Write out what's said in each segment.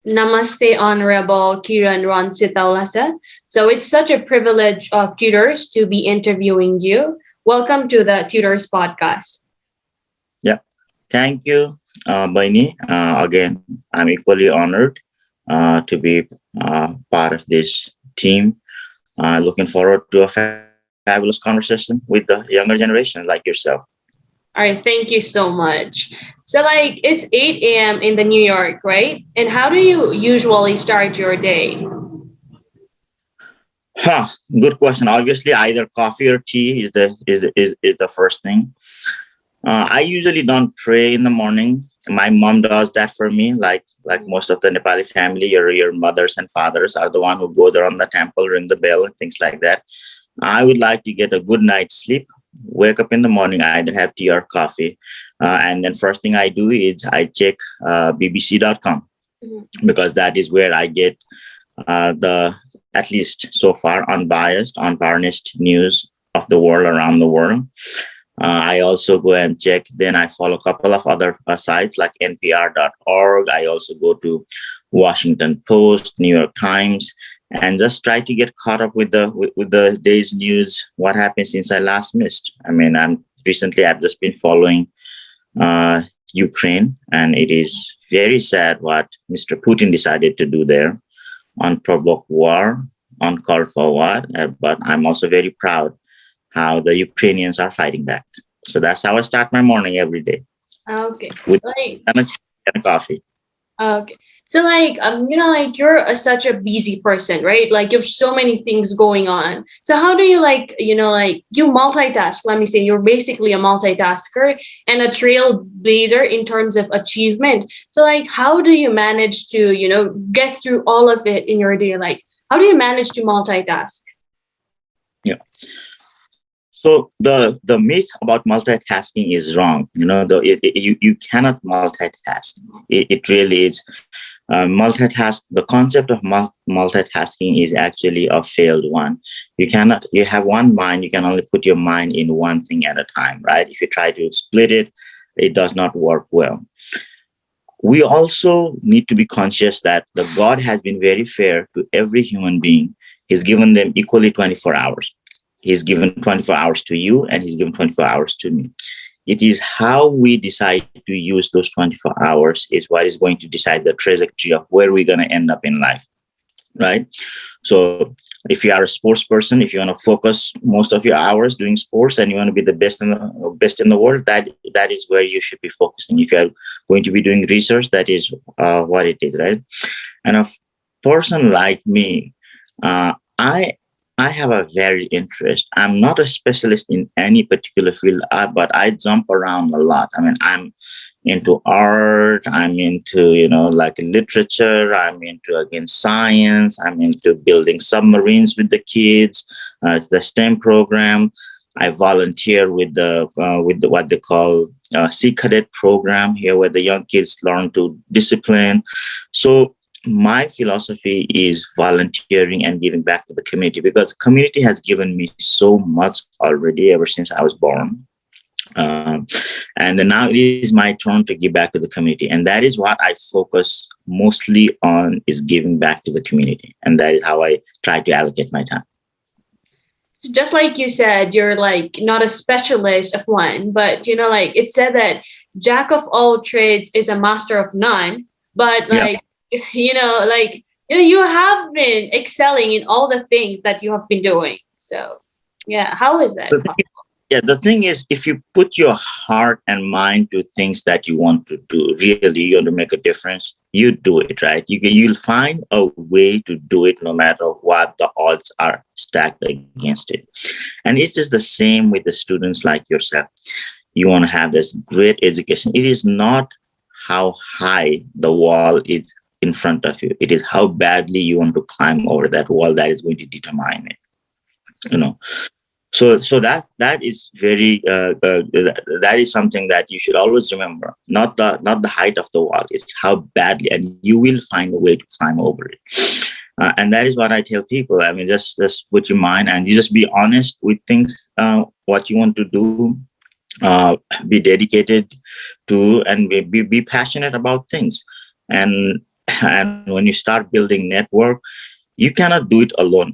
Namaste, Honorable Kiran Ron Sitoula. So it's such a privilege of Tutors to be interviewing you. Welcome to the Tutors podcast. Yeah, thank you, Baini. Again, I'm equally honored to be part of this team. Looking forward to a fabulous conversation with the younger generation like yourself. All right, thank you so much. So, like, it's 8 a.m. in the New York, right? And how do you usually start your day? Huh, good question. Obviously, either coffee or tea is the first thing. I usually don't pray in the morning. My mom does that for me. Like most of the Nepali family, your mothers and fathers are the one who go there on the temple, ring the bell, and things like that. I would like to get a good night's sleep. Wake up in the morning, I either have tea or coffee, and then first thing I do is I check BBC.com Mhm. because that is where I get the at least so far unbiased, unvarnished news of the world around the world. I also go and check. Then I follow a couple of other sites like NPR.org. I also go to Washington Post, New York Times, and just try to get caught up with the day's news. What happened since I last missed? I mean, I've just been following Ukraine, and it is very sad what Mr. Putin decided to do there, unprovoked war, uncalled for war. But I'm also very proud how the Ukrainians are fighting back. So that's how I start my morning every day Okay, with like, and a coffee. okay. So, like, like you're such a busy person, right? Like, you have so many things going on. So, how do you like you multitask? Let me say, you're basically a multitasker and a trailblazer in terms of achievement. So, like, how do you manage to, get through all of it in your day? Like, how do you manage to multitask? Yeah. So the myth about multitasking is wrong. You cannot multitask. It really is. The concept of multitasking is actually a failed one. You have one mind, you can only put your mind in one thing at a time, right? If you try to split it, it does not work well. We also need to be conscious that the God has been very fair to every human being. He's given them equally 24 hours. He's given 24 hours to you, and he's given 24 hours to me. It is how we decide to use those 24 hours is what is going to decide the trajectory of where we're going to end up in life, right? So if you are a sports person, if you want to focus most of your hours doing sports and you want to be the best in the world, that is where you should be focusing. If you are going to be doing research, that is what it is, right? And a person like me, I have a very interest. I'm not a specialist in any particular field, but I jump around a lot. I mean, I'm into art. I'm into like literature. I'm into again science. I'm into building submarines with the kids. The STEM program. I volunteer with the what they call Sea Cadet program here, where the young kids learn to discipline. So my philosophy is volunteering and giving back to the community because the community has given me so much already ever since I was born. Um, and then now it is my turn to give back to the community, and that is what I focus mostly on, is giving back to the community, and that is how I try to allocate my time. So just like you said, you're like not a specialist of one, but like it said that jack of all trades is a master of none. But Yeah. like, you have been excelling in all the things that you have been doing. So yeah, how is that The thing, yeah, the thing is, if you put your heart and mind to things that you want to do, really, you want to make a difference, you do it, right? You'll find a way to do it no matter what the odds are stacked against it. And it's just the same with the students like yourself. You want to have this great education. It is not how high the wall is in front of you. It is how badly you want to climb over that wall that is going to determine it. You know, so that is very that is something that you should always remember. Not the height of the wall, it's how badly, and you will find a way to climb over it. And that is what I tell people. I mean, just put your mind and you just be honest with things, what you want to do, be dedicated to, and be passionate about things. And And when you start building network, you cannot do it alone.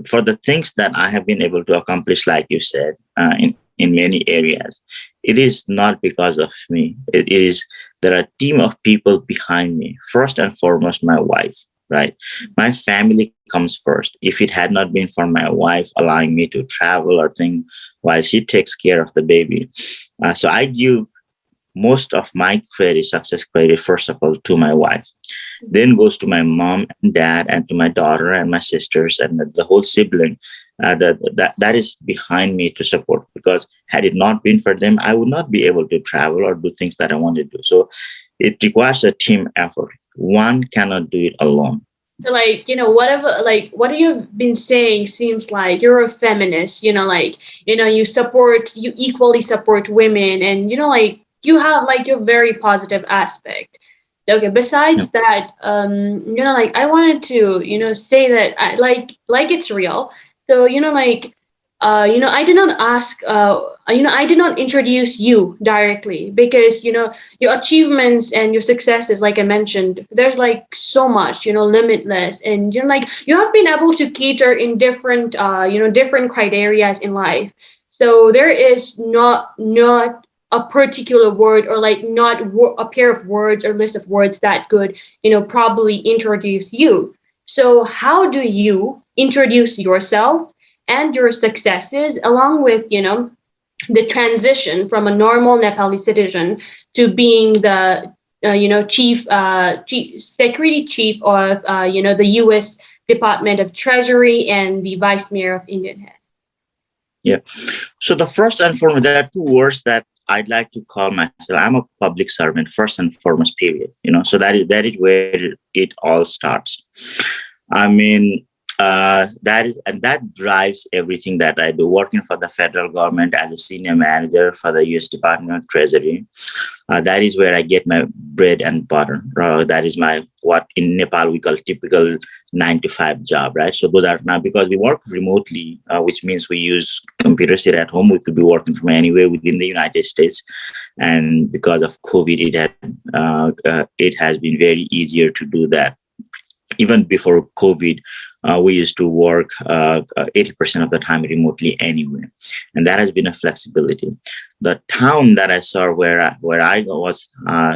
For the things that I have been able to accomplish, like you said, in many areas, it is not because of me. It is there are a team of people behind me. First and foremost, my wife, right? My family comes first. If it had not been for my wife allowing me to travel or thing while she takes care of the baby, so I give most of my credit, success credit, first of all, to my wife, then goes to my mom and dad and to my daughter and my sisters and the whole sibling that is behind me to support, because had it not been for them, I would not be able to travel or do things that I want to do. So it requires a team effort. One cannot do it alone. So like, whatever, like what you've been saying seems like you're a feminist, like, you equally support women, and like you have like your very positive aspect. Okay, Yeah. besides that, like I wanted to, say that like it's real. So, like I did not ask I did not introduce you directly because, your achievements and your successes, like I mentioned, there's like so much, limitless, and like you have been able to cater in different different criterias in life. So there is not a particular word, or like not a pair of words or list of words that could, probably introduce you. So how do you introduce yourself and your successes, along with, the transition from a normal Nepali citizen to being the chief security chief of the U.S. Department of Treasury and the vice mayor of Indian Head? Yeah. So the first and foremost, there are two words that I'd like to call myself. I'm a public servant, first and foremost, period. So that is where it all starts. I mean, that drives everything that I do. Working for the federal government as a senior manager for the U.S. Department of Treasury, that is where I get my bread and butter. That is my what in Nepal we call typical 9 to 5 job, right? So those are now, because we work remotely, which means we use computers here at home. We could be working from anywhere within the United States, and because of COVID, it has been very easier to do that. Even before COVID, we used to work 80% of the time remotely anyway, and that has been a flexibility. The town that I saw where I was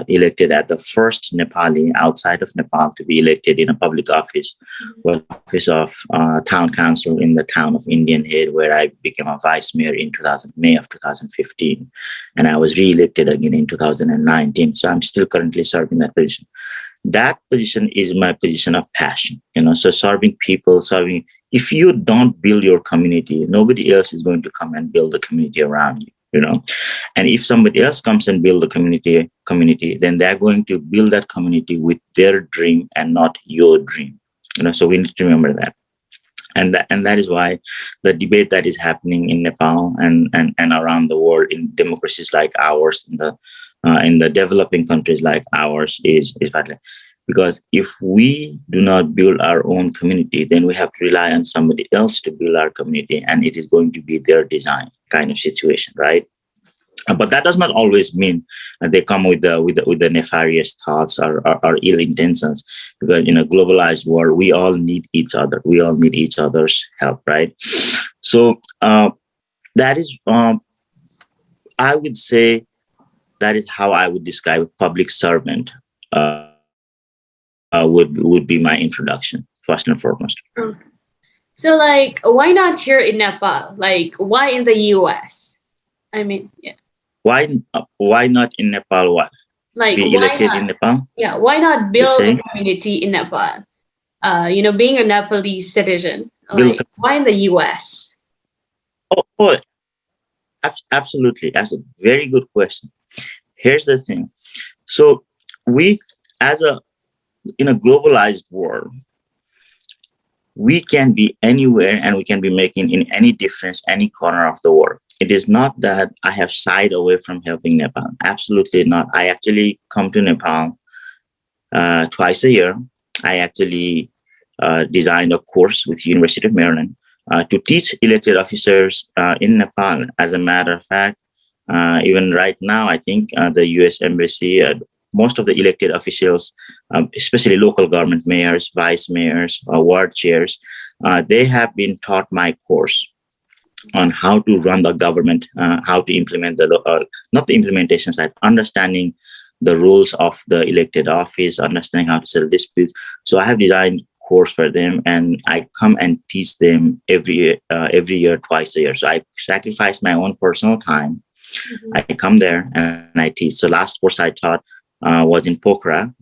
elected at the first Nepali outside of Nepal to be elected in a public office was the office of town council in the town of Indian Head, where I became a vice mayor in May of 2015, and I was re-elected again in 2019. So I'm still currently serving that position. That position is my position of passion. So serving people, if you don't build your community, nobody else is going to come and build the community around you. And if somebody else comes and build the community, then they're going to build that community with their dream and not your dream. So we need to remember that. And that is why the debate that is happening in Nepal and around the world in democracies like ours, in the developing countries like ours, is vital. Because if we do not build our own community, then we have to rely on somebody else to build our community, and it is going to be their design kind of situation, right? But that does not always mean they come with the nefarious thoughts or ill intentions, because in a globalized world we all need each other. We all need each other's help, right? So that is, I would say, that is how I would describe a public servant. Would be my introduction first and foremost. Mm. So like, why not here in Nepal? Like, why in the U.S.? I mean, yeah. Why not in Nepal? What, Like, be why elected not? in Nepal? Yeah, why not You build a say community in Nepal? Being a Nepalese citizen, build. like, why in the U.S.? Oh, absolutely. That's a very good question. Here's the thing. So we, as a in a globalized world, we can be anywhere and we can be making in any difference, any corner of the world. It is not that I have shied away from helping Nepal. Absolutely not. I actually come to Nepal twice a year. I actually designed a course with University of Maryland to teach elected officers in Nepal. As a matter of fact, even right now, I think the U.S. Embassy, most of the elected officials, especially local government mayors, vice mayors, ward chairs, they have been taught my course on how to run the government, how to implement not the implementation side, understanding the rules of the elected office, understanding how to settle disputes. So I have designed course for them, and I come and teach them every year, twice a year. So I sacrifice my own personal time. I come there and I teach. So last course I taught was in Pokhara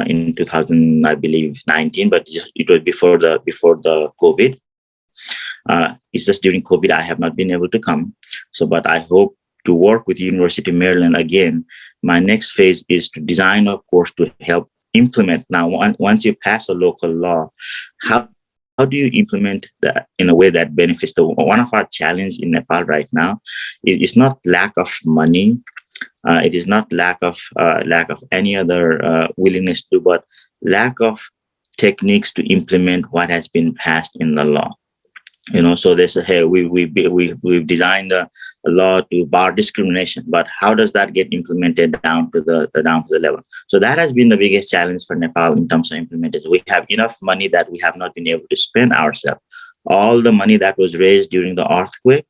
in 2000, I believe, 19, but it was before the COVID. It's just during COVID I have not been able to come. So, but I hope to work with University of Maryland again. My next phase is to design a course to help implement. Now, once you pass a local law, how do you implement that in a way that benefits the one of our challenge in Nepal right now is not lack of money. It is not lack of any other willingness to do, but lack of techniques to implement what has been passed in the law. So they say, hey, we've designed a law to bar discrimination, but how does that get implemented down to the level? So that has been the biggest challenge for Nepal in terms of implementation. We have enough money that we have not been able to spend ourselves. All the money that was raised during the earthquake,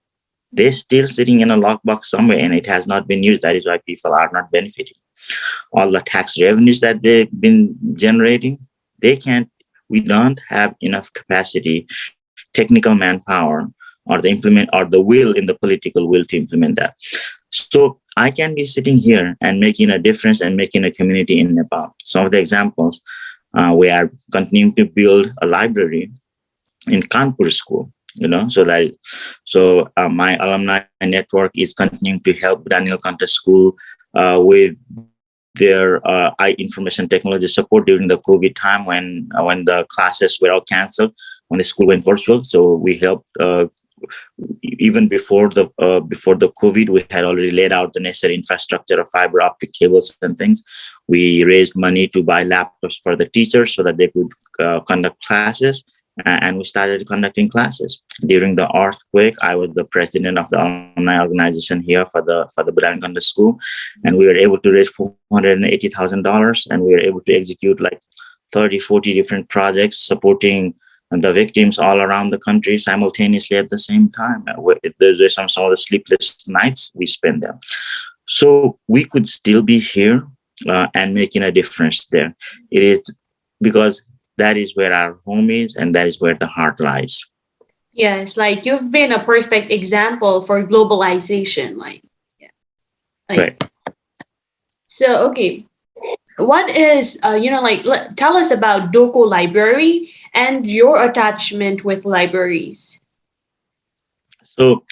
they're still sitting in a lockbox somewhere, and it has not been used. That is why people are not benefiting. All the tax revenues that they've been generating, they can't. We don't have enough capacity, technical manpower, or the will in the political will to implement that. So I can be sitting here and making a difference and making a community in Nepal. Some of the examples, we are continuing to build a library in Kanpur school. My alumni network is continuing to help Daniel Kanta School with their information technology support during the COVID time when the classes were all canceled, when the school went virtual. So we helped even before the COVID. We had already laid out the necessary infrastructure of fiber optic cables and things. We raised money to buy laptops for the teachers so that they could conduct classes. And we started conducting classes. During the earthquake, I was the president of the alumni organization here for the Budanganda School, and we were able to raise $480,000, and we were able to execute like 30, 40 different projects supporting the victims all around the country simultaneously at the same time. There's some of the sleepless nights we spent there. So we could still be here and making a difference there. It is because that is where our home is, and that is where the heart lies. Yes, like you've been a perfect example for globalization. Right. So, okay, what is tell us about Doko Library and your attachment with libraries. So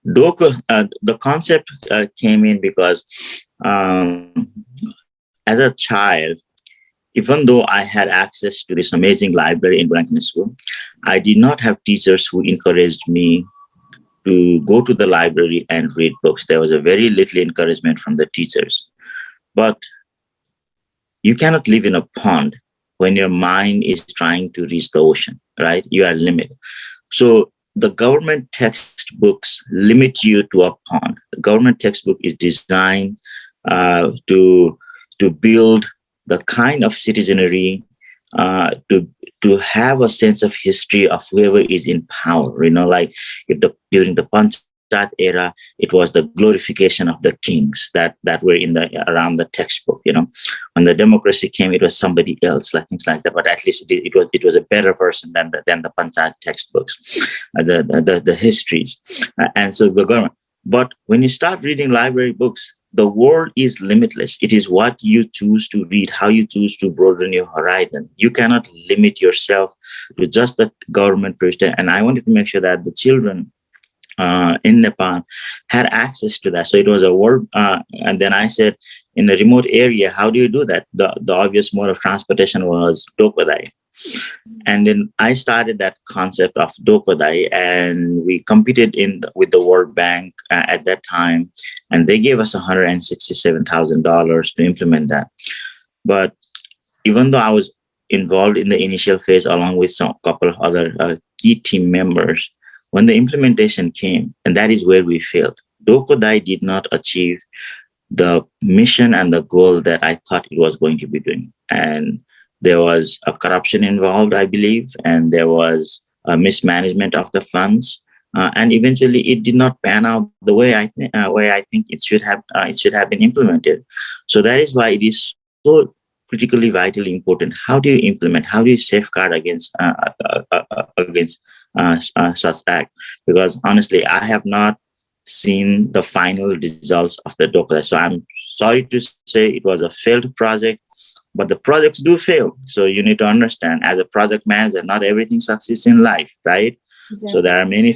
Doko, the concept came in because as a child, even though I had access to this amazing library in Budanganda School, I did not have teachers who encouraged me to go to the library and read books. There was a very little encouragement from the teachers. But you cannot live in a pond when your mind is trying to reach the ocean, right? You are limited. So the government textbooks limit you to a pond. The government textbook is designed to build the kind of citizenry, to have a sense of history of whoever is in power. Like during the Panchat era, it was the glorification of the kings that were around the textbook. When the democracy came, it was somebody else, like things like that. But at least it was a better version than the Panchat textbooks, the histories, and so the government. But when you start reading library books, the world is limitless. It is what you choose to read, how you choose to broaden your horizon. You cannot limit yourself to just the government president. And I wanted to make sure that the children in Nepal had access to that. So it was a world. And then I said, in a remote area, how do you do that? The obvious mode of transportation was Dokodai. And then I started that concept of Dokodai, and we competed with the World Bank at that time, and they gave us $167,000 to implement that. But even though I was involved in the initial phase along with a couple of other key team members, when the implementation came, and that is where we failed, Dokodai did not achieve the mission and the goal that I thought it was going to be doing. And there was a corruption involved, I believe, and there was a mismanagement of the funds. And eventually, it did not pan out the way I think it should have been implemented. So that is why it is so critically, vitally important. How do you implement? How do you safeguard against such act? Because honestly, I have not seen the final results of the DOCA. So I'm sorry to say it was a failed project, but the projects do fail. So you need to understand, as a project manager, not everything succeeds in life, right? So Exactly. there are many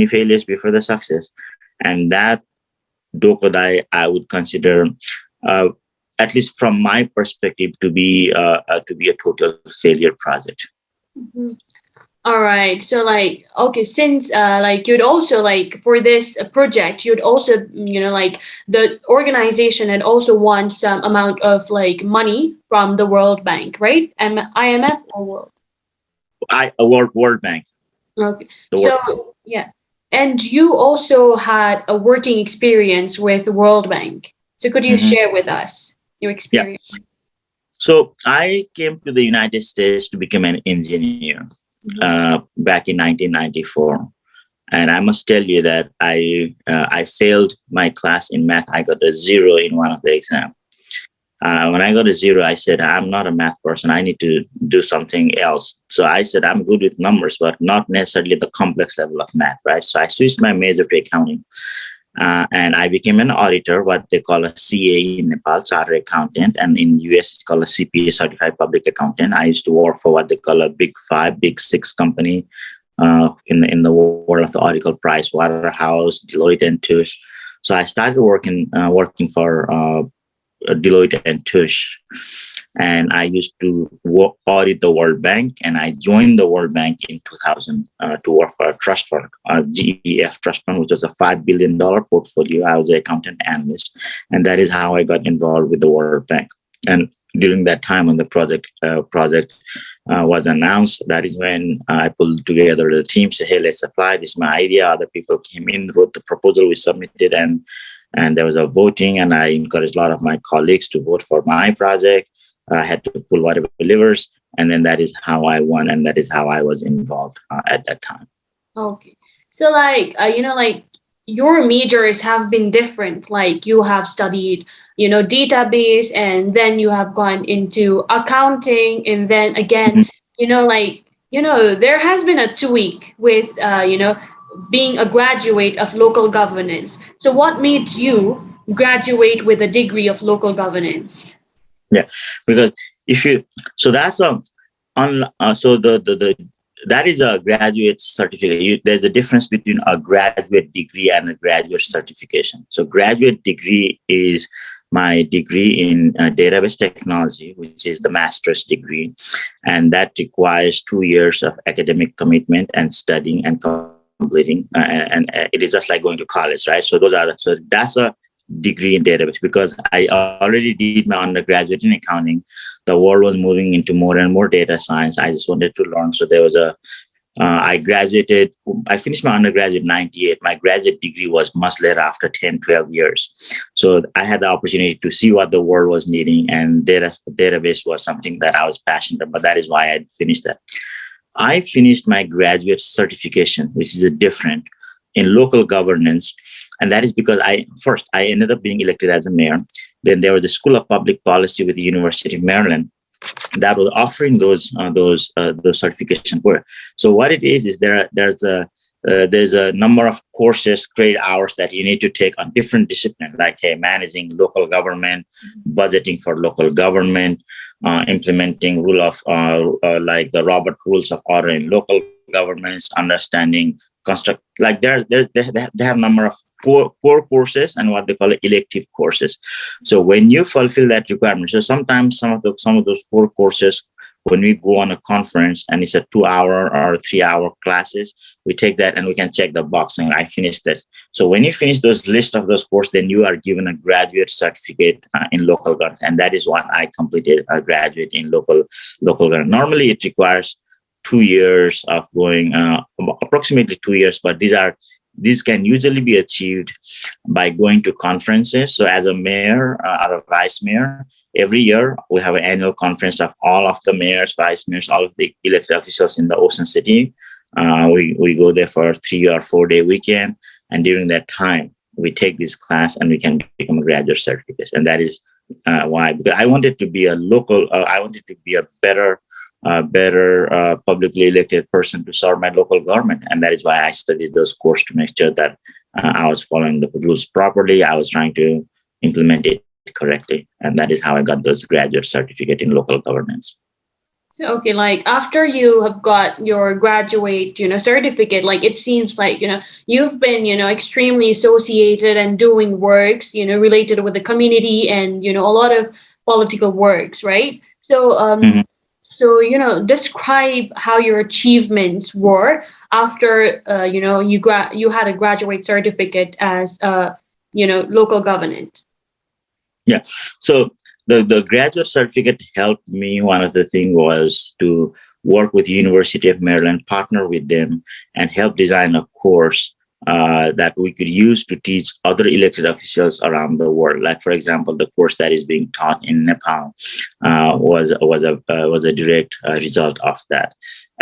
failures before the success. And that DOCA I would consider, uh, at least from my perspective, to be a total failure project. Mhm. All right. So like okay, since like you'd also like for this project, you'd also like the organization had also won some amount of like money from the World Bank, right? And IMF or World. World Bank, Okay. the World. So yeah. And you also had a working experience with the World Bank. So could you Mhm. share with us your Yeah. experience? So I came to the United States to become an engineer Mhm. back in 1994. And I must tell you that I failed my class in math. I got a zero in one of the exams. When I got a zero, I said, I'm not a math person. I need to do something else. So I said, I'm good with numbers, but not necessarily the complex level of math, right? So I switched my major to accounting. And I became an auditor, what they call a CA in Nepal, chartered accountant, and in US it's called a CPA, certified public accountant. I used to work for what they call a big five, big six company in the world of the Oracle, Price, Waterhouse, Deloitte, and Touche. So I started working for Deloitte and Touche. And I used to audit the World Bank, and I joined the World Bank in 2000 to work for a trust fund, GEF trust fund, which was a $5 billion portfolio. I was an accountant analyst, and that is how I got involved with the World Bank. And during that time, when the project was announced, that is when I pulled together the team, said, "Hey, let's apply. This is my idea." Other people came in, wrote the proposal, we submitted, and there was a voting, and I encouraged a lot of my colleagues to vote for my project. I had to pull whatever levers, and then that is how I won, and that is how I was involved at that time. Okay. So like like your majors have been different. Like you have studied, database and then you have gone into accounting and then again, Mhm. like there has been a tweak with being a graduate of local governance. So what made you graduate with a degree of local governance? Yeah, because if you so that's so the that is a graduate certificate. There's a difference between a graduate degree and a graduate certification. So graduate degree is my degree in database technology, which is the master's degree, and that requires 2 years of academic commitment and studying and completing, and it is just like going to college, right? So that's a degree in database, because I already did my undergraduate in accounting. The world was moving into more and more data science. I just wanted to learn. So there was a I graduated, I finished my undergraduate in 98. My graduate degree was much later, after 10, 12 years. So I had the opportunity to see what the world was needing, and database was something that I was passionate about. That is why I finished that. I finished my graduate certification, which is a different, in local governance. And that is because I ended up being elected as a mayor. Then there was the School of Public Policy with the University of Maryland that was offering those certification for. So what it is there's a number of courses, credit hours that you need to take on different disciplines, like managing local government, budgeting for local government, implementing rule of like the Robert rules of order in local governments, understanding construct, like they have a number of core courses and what they call elective courses. So when you fulfill that requirement, so sometimes some of those core courses, when we go on a conference and it's a 2 hour or 3 hour classes, we take that and we can check the box and I finished this. So when you finish those list of those courses, then you are given a graduate certificate in local government, and that is what I completed, a graduate in local government. Normally, it requires 2 years of going, approximately 2 years, but these are this can usually be achieved by going to conferences. So as a mayor or a vice mayor, every year we have an annual conference of all of the mayors, vice mayors, all of the elected officials in the Ocean City. We go there for a 3 or 4 day weekend. And during that time, we take this class and we can become a graduate certificate. And that is why, because I wanted to be a local, I wanted to be a better publicly elected person to serve my local government. And that is why I studied those courses to make sure that I was following the rules properly. I was trying to implement it correctly. And that is how I got those graduate certificate in local governance. So, okay, like after you have got your graduate, certificate, like it seems like, you've been, extremely associated and doing works, related with the community and, a lot of political works, right? So, Mhm. so, describe how your achievements were after, you had a graduate certificate as, local government. Yeah. So the graduate certificate helped me. One of the things was to work with University of Maryland, partner with them, and help design a course that we could use to teach other elected officials around the world. Like, for example, the course that is being taught in Nepal was a direct result of that.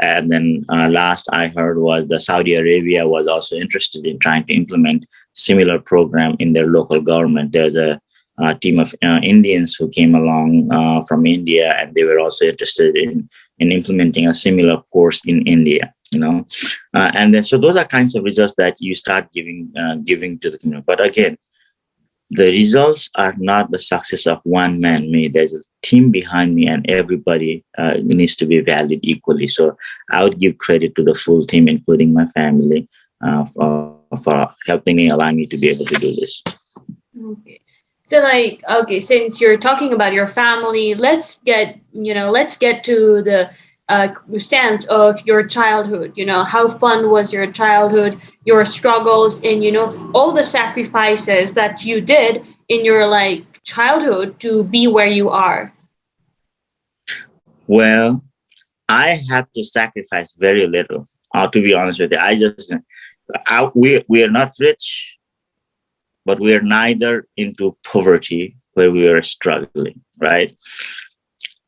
And then last I heard was the Saudi Arabia was also interested in trying to implement similar program in their local government. There's a team of Indians who came along from India, and they were also interested in implementing a similar course in India. And then so those are kinds of results that you start giving to the community. But again, the results are not the success of one man. Me, there's a team behind me, and everybody needs to be valued equally. So I would give credit to the full team, including my family, for helping me, allowing me to be able to do this. Okay. So like, okay, since you're talking about your family, let's get to the stance of your childhood. How fun was your childhood, your struggles, and all the sacrifices that you did in your like childhood to be where you are. Well, I had to sacrifice very little. To be honest with you, we are not rich, but we are neither into poverty where we are struggling. Right?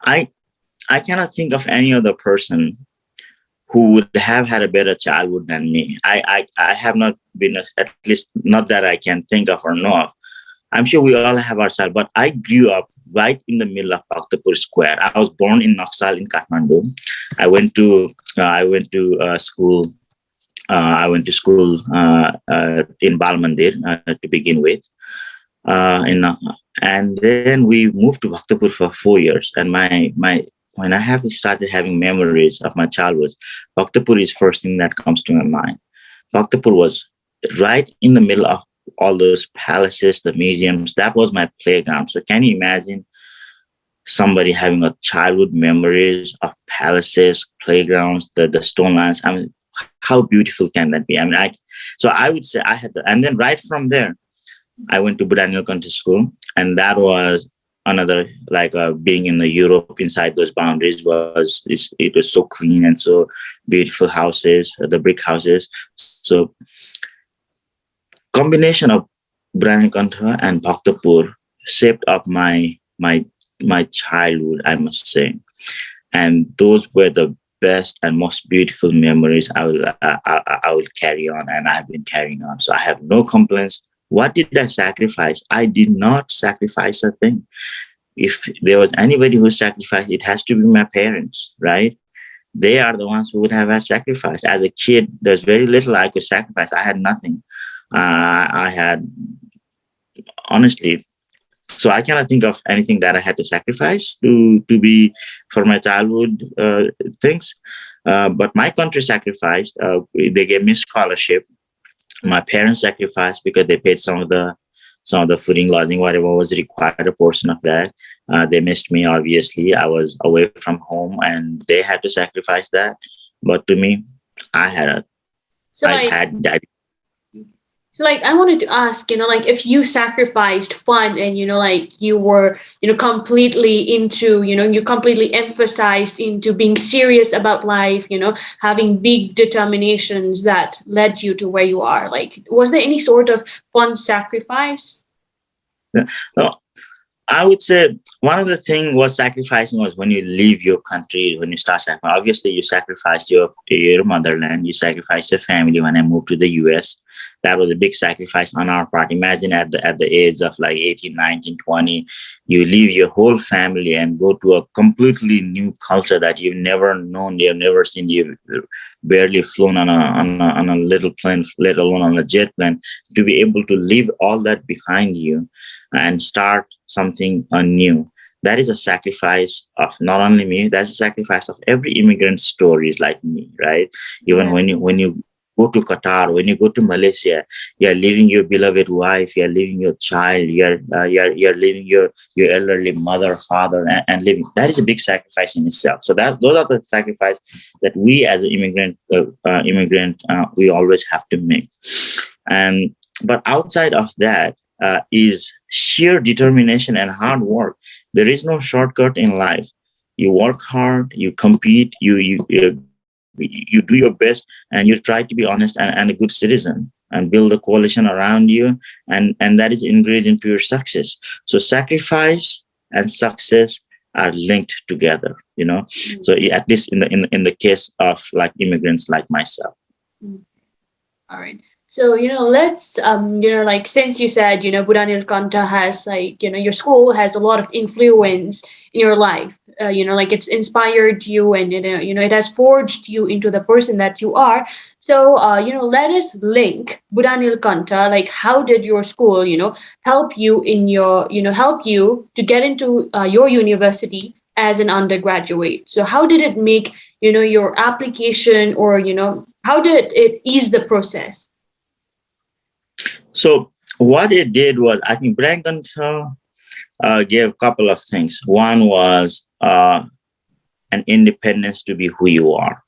I I cannot think of any other person who would have had a better childhood than me. I have not been, at least not that I can think of or know of. I'm sure we all have our child, but I grew up right in the middle of Bhaktapur Square. I was born in Naxal in Kathmandu. I went to school in Balmandir to begin with. And then we moved to Bhaktapur for 4 years. And my when I have started having memories of my childhood, Bhaktapur is first thing that comes to my mind. Bhaktapur was right in the middle of all those palaces, the museums. That was my playground. So can you imagine somebody having a childhood memories of palaces, playgrounds, the stone lands? I mean, how beautiful can that be? I mean, so I would say I had and then right from there, I went to Budaniel Country School, and that was another like being in the Europe inside those boundaries it was so clean and so beautiful houses, the brick houses. So combination of Budaniel and Bhaktapur shaped up my childhood, I must say, and those were the best and most beautiful memories I will carry on, and I've been carrying on. So I have no complaints. What did I sacrifice? I did not sacrifice a thing. If there was anybody who sacrificed, it has to be my parents, right? They are the ones who would have had sacrifice. As a kid, there's very little I could sacrifice. I had nothing. I had, honestly, so I cannot think of anything that I had to sacrifice to be for my childhood things. But my country sacrificed. They gave me scholarship. My parents sacrificed because they paid some of the fooding, lodging, whatever was required, a portion of that. They missed me, obviously. I was away from home, and they had to sacrifice that. But to me, I had a, So I like had that. So like I wanted to ask, like if you sacrificed fun and like you were, completely into, you completely emphasized into being serious about life, having big determinations that led you to where you are. Like was there any sort of fun sacrifice? Yeah. No, I would say one of the thing was sacrificing was when you leave your country, when you start sacrificing. Obviously, you sacrifice your motherland, you sacrifice your family. When I moved to the US, that was a big sacrifice on our part. Imagine at the age of like 18, 19, 20, you leave your whole family and go to a completely new culture that you've never known, you've never seen, you've barely flown on a little plane, let alone on a jet plane, to be able to leave all that behind you and start something anew. That is a sacrifice of not only me, that's a sacrifice of every immigrant stories like me, right? Even Yeah. when you go to Qatar, when you go to Malaysia, you're leaving your beloved wife, you're leaving your child, you're leaving your elderly mother, father, and living. That is a big sacrifice in itself. So that those are the sacrifice that we as an immigrant we always have to make. And but outside of that is sheer determination and hard work. There is no shortcut in life. You work hard, you compete, you do your best, and you try to be honest and a good citizen and build a coalition around you, and that is ingredient to your success. So sacrifice and success are linked together. So at least in the case of like immigrants like myself. Mm. All right. So, let's like since you said, Budanil Kanta has like, your school has a lot of influence in your life. Like it's inspired you and it has forged you into the person that you are. So, let us link Budanil Kanta, like how did your school, help you in your, help you to get into your university as an undergraduate. So how did it make, your application or, how did it ease the process? So what it did was, I think Branson gave a couple of things. One was an independence to be who you are.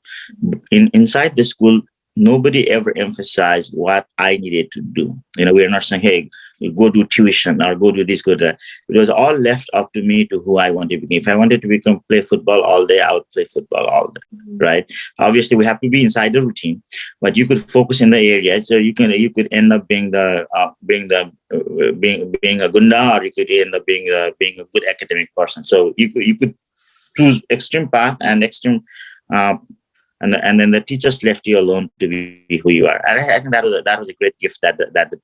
Inside the school, nobody ever emphasized what I needed to do. We're not saying, hey, you go do tuition or go do this, go do that. It was all left up to me to who I wanted to be. If I wanted to play football all day, I would play football all day. Mhm. Right. Obviously, we have to be inside the routine, but you could focus in the area. So you could end up being a gunda, or you could end up being a good academic person. So you could choose extreme path and extreme uh, and then the teachers left you alone to be who you are. And I think that was a great gift that the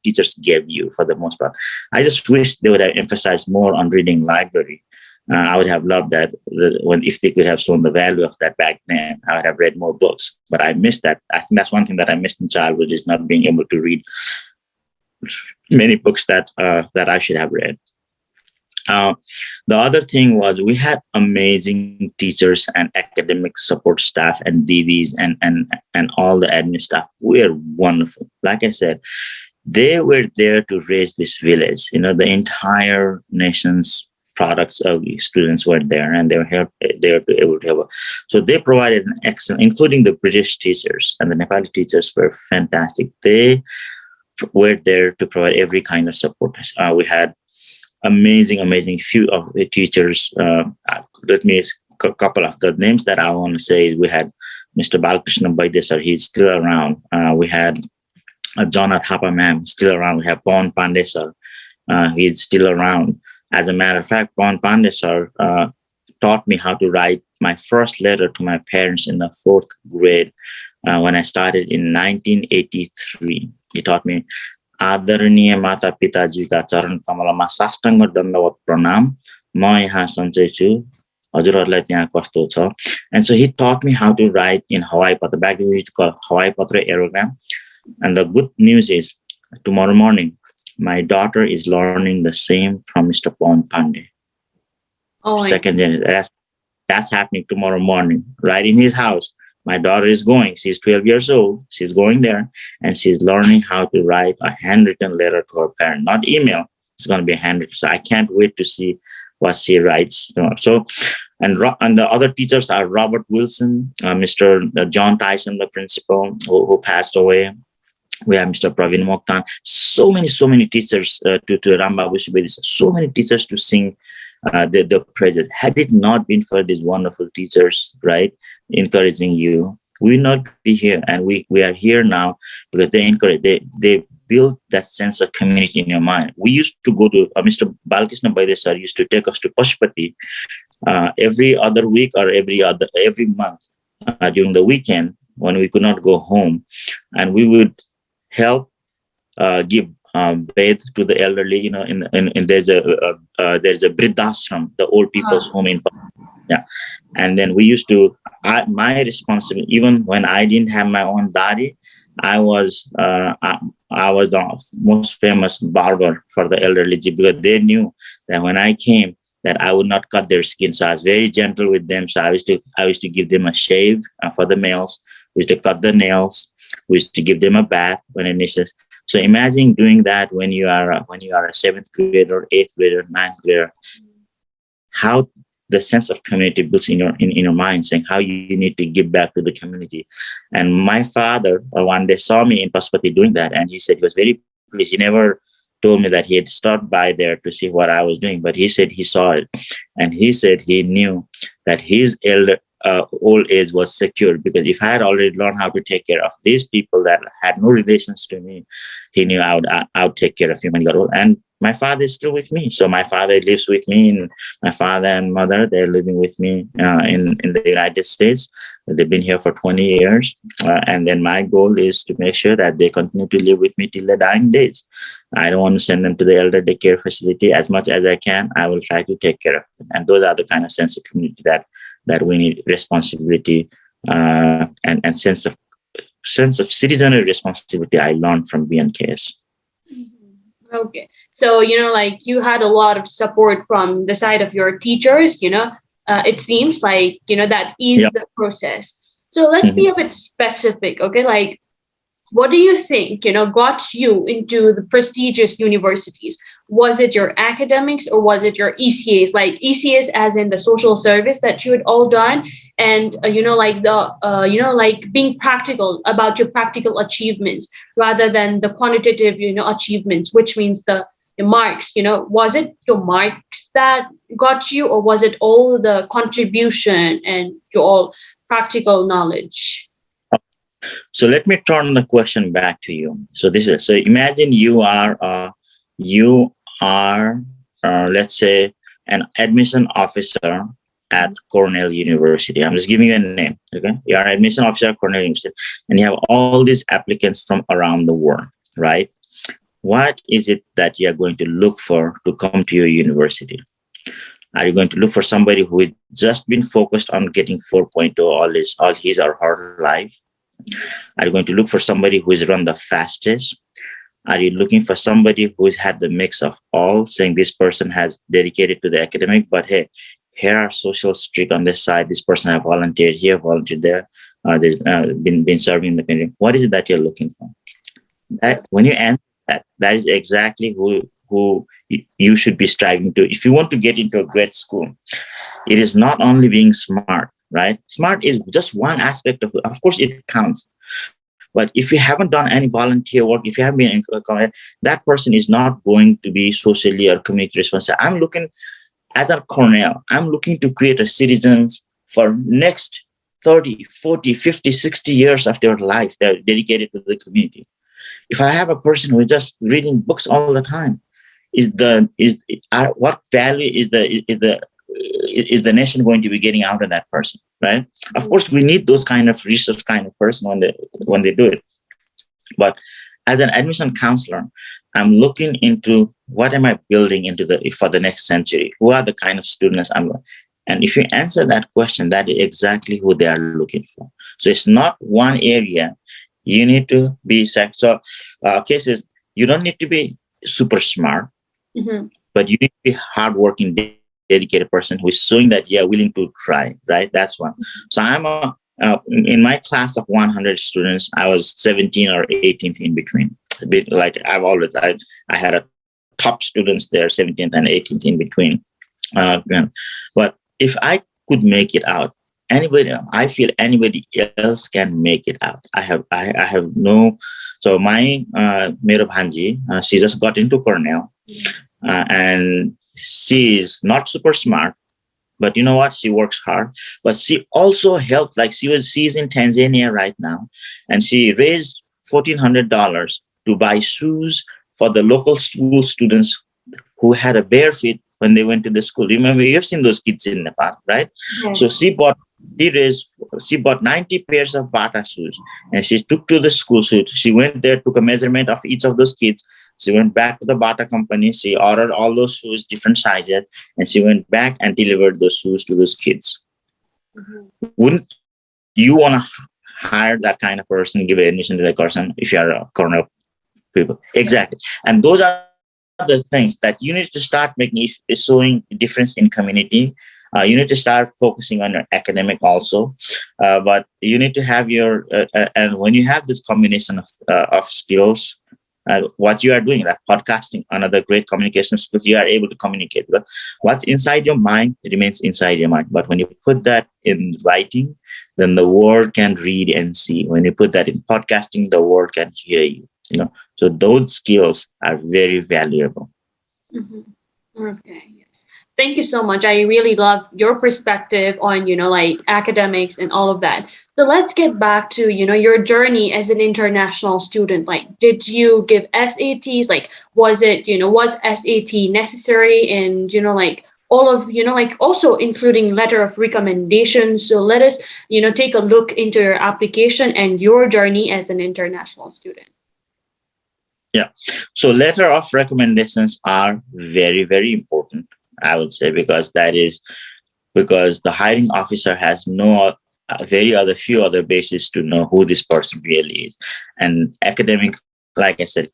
teachers gave you for the most part. I just wish they would have emphasized more on reading library. I would have loved that when if they could have shown the value of that back then. I would have read more books, but I missed that. I think that's one thing that I missed in childhood, is not being able to read many books that I should have read. Uh, the other thing was we had amazing teachers and academic support staff and DVs and all the admin staff. We are wonderful. Like I said, they were there to raise this village. The entire nation's products of students were there, and they were there to able to help. So they provided an excellent, including the British teachers and the Nepali teachers were fantastic. They were there to provide every kind of support. We had amazing few of the teachers. Let me couple of the names that I want to say. We had Mr. Balkrishna Baidesar, he's still around. We had Jonathan Hapa ma'am, still around. We have Pawan Pandesar, he's still around. As a matter of fact, Pawan Pandesar taught me how to write my first letter to my parents in the fourth grade when I started in 1983. He taught me, आदरणीय माता पिताजीका चरण कमलमा साष्टाङ्ग दण्डवत प्रणाम म यहाँ सन्चै छु हजुरहरूलाई त्यहाँ कस्तो छ. And so he taught me how to write in Hawaii Patra. Back then we used to call Hawaii Patra aerogram. And the good news is tomorrow morning my daughter is learning the same from Mr. Pawan Pandey. Oh my Second generation. That's happening tomorrow morning, right in his house. My daughter is going. She's 12 years old. She's going there, and she's learning how to write a handwritten letter to her parent, not email. It's going to be a handwritten. So I can't wait to see what she writes. So, and the other teachers are Robert Wilson, Mr. John Tyson, the principal, who passed away. We have Mr. Praveen Mokhtan, so many teachers to Rambabu Subedi, so many teachers to sing the praises. Had it not been for these wonderful teachers, right, encouraging you, we will not be here. And we are here now because they encourage, they build that sense of community in your mind. We used to go to Mr. Balkrishna Vaidya sir used to take us to Pashupati every other week or every month during the weekend when we could not go home, and we would help give bathe to the elderly. In there's a Vriddhashram, the old people's home in, yeah. And then we used to, my responsibility, even when I didn't have my own daddy, I was the most famous barber for the elderly, because they knew that when I came, that I would not cut their skin. So I was very gentle with them. So I used to give them a shave for the males. We used to cut the nails. We used to give them a bath when it needs. So imagine doing that when you are a seventh grader, eighth grader, ninth grader. How the sense of community builds in your mind, saying how you need to give back to the community. And my father one day saw me in Pashupati doing that, and he said he was very pleased. He never told me that he had stopped by there to see what I was doing, but he said he saw it, and he said he knew that his old age was secured, because if I had already learned how to take care of these people that had no relations to me, he knew I would take care of him when he got old. And my father is still with me. So my father lives with me, and my father and mother, they're living with me in the United States. They've been here for 20 years. And then my goal is to make sure that they continue to live with me till their dying days. I don't want to send them to the elder daycare facility. As much as I can, I will try to take care of them. And those are the kind of sense of community that we need, responsibility and sense of citizenry responsibility I learned from BNKS. Okay. So, like you had a lot of support from the side of your teachers, it seems like, that eased the process. So let's be a bit specific, okay? Like, what do you think, got you into the prestigious universities? Was it your academics or was it your ECAs? Like ECAs as in the social service that you had all done, and like being practical about your practical achievements rather than the quantitative, achievements, which means the marks. Was it your marks that got you, or was it all the contribution and your all practical knowledge? So let me turn the question back to you. So imagine you are let's say an admission officer at Cornell University. I'm just giving you a name. Okay, you are an admission officer at Cornell University, and you have all these applicants from around the world, right? What is it that you are going to look for to come to your university? Are you going to look for somebody who has just been focused on getting 4.0 all his or her life? Are you going to look for somebody who is run the fastest? Are you looking for somebody who has had the mix of all, saying this person has dedicated to the academic, but hey, here are social streak on this side. This person have volunteered here, volunteered there. They've been serving the community. What is it that you're looking for? That when you answer that is exactly who you should be striving to. If you want to get into a great school, it is not only being smart, right? Smart is just one aspect of it. Of course, it counts. But if you haven't done any volunteer work, if you haven't been in that person is not going to be socially or community responsible. I'm looking as a Cornell, I'm looking to create a citizens for next 30, 40, 50, 60 years of their life that are dedicated to the community. If I have a person who is just reading books all the time, what value is the nation going to be getting out of that person, right? Of course, we need those kind of research kind of person when they do it. But as an admission counselor, I'm looking into what am I building for the next century? Who are the kind of students I'm going? And if you answer that question, that is exactly who they are looking for. So it's not one area. You need to be so. Cases you don't need to be super smart, but you need to be hardworking, dedicated person who is showing that you're willing to try. Right? That's one. So I'm in my class of 100 students, I was 17 or 18th in between. A bit like I had a top students there, 17th and 18th in between. But if I could make it out, anybody, I feel anybody else can make it out. I have no. So my mero bhanji, she just got into Cornell, and she is not super smart, but you know what, she works hard. But she also helped, like she's in Tanzania right now, and she raised $1,400 to buy shoes for the local school students who had a bare feet when they went to the school. Remember, you've seen those kids in Nepal, right? So Yes. she raised she bought 90 pairs of Bata shoes, and she took to the school. So she went there, took a measurement of each of those kids. She went back to the Bata company. She ordered all those shoes, different sizes, and she went back and delivered those shoes to those kids. Mhm. Wouldn't you want to hire that kind of person, give admission to that person if you are a Cornell people? Exactly. And those are the things that you need to start making, showing difference in community. You need to start focusing on your academic also, but you need to have your and when you have this combination of skills, what you are doing, like podcasting, another great communication skills, you are able to communicate. But what's inside your mind remains inside your mind. But when you put that in writing, then the world can read and see. When you put that in podcasting, the world can hear you. You know, so those skills are very valuable. Mhm. Okay, yes. Thank you so much. I really love your perspective on, like academics and all of that. So let's get back to, your journey as an international student. Like, did you give SATs? Like, was it, was SAT necessary? And, all of, like also including letter of recommendation. So let us, take a look into your application and your journey as an international student. Yeah. So letter of recommendations are very, very important, I would say, because that is because the hiring officer has no very other few other basis to know who this person really is. And academic, like I said,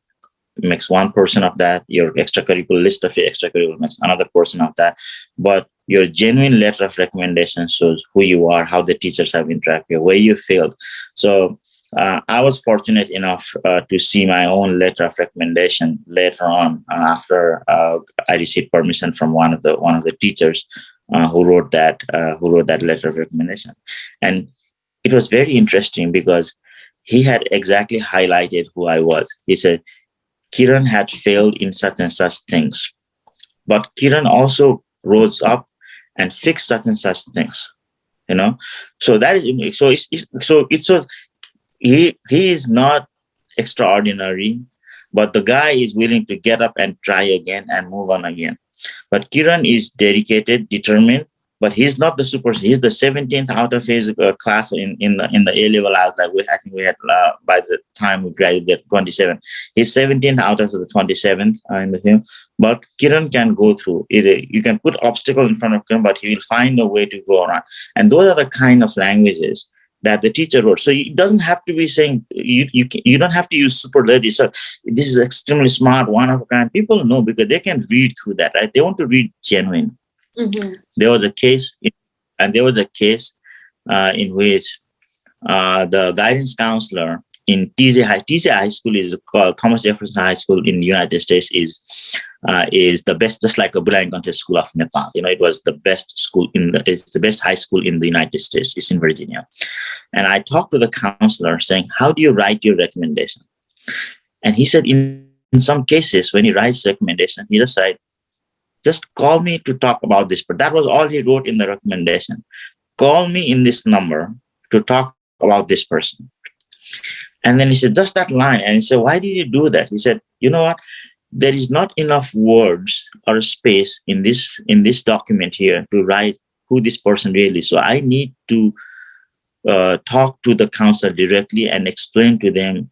makes one person of that. Your extracurricular list of your extracurricular makes another person of that. But your genuine letter of recommendation shows who you are, how the teachers have interacted, where you failed. So I was fortunate enough to see my own letter of recommendation later on after I received permission from one of the teachers who wrote that letter of recommendation, and it was very interesting because he had exactly highlighted who I was. He said Kiran had failed in such and such things, but Kiran also rose up and fixed such and such things. You know, so that is unique. So he is not extraordinary, but the guy is willing to get up and try again and move on again. But Kiran is dedicated, determined, but he's not the super. He's the 17th out of his class in the A level. I think we had by the time we graduated 27. He's 17th out of the 27th in the thing. But Kiran can go through it. You can put obstacle in front of Kiran, but he will find a way to go around. And those are the kind of languages that the teacher wrote. So it doesn't have to be saying you don't have to use superlatives. So this is extremely smart, one of a kind. People know because they can read through that, right? They want to read genuine. Mm-hmm. There was a case, in which the guidance counselor in TJ High School is called Thomas Jefferson High School in the United States is the best, just like a Bulayan Country School of Nepal. You know, it was the best school it's the best high school in the United States. It's in Virginia. And I talked to the counselor saying, how do you write your recommendation? And he said, in some cases, when he writes recommendation, he just said, just call me to talk about this. But that was all he wrote in the recommendation. Call me in this number to talk about this person. And then he said, just that line. And he said, why did you do that? He said, you know what? There is not enough words or space in this document here to write who this person really is. So I need to talk to the counselor directly and explain to them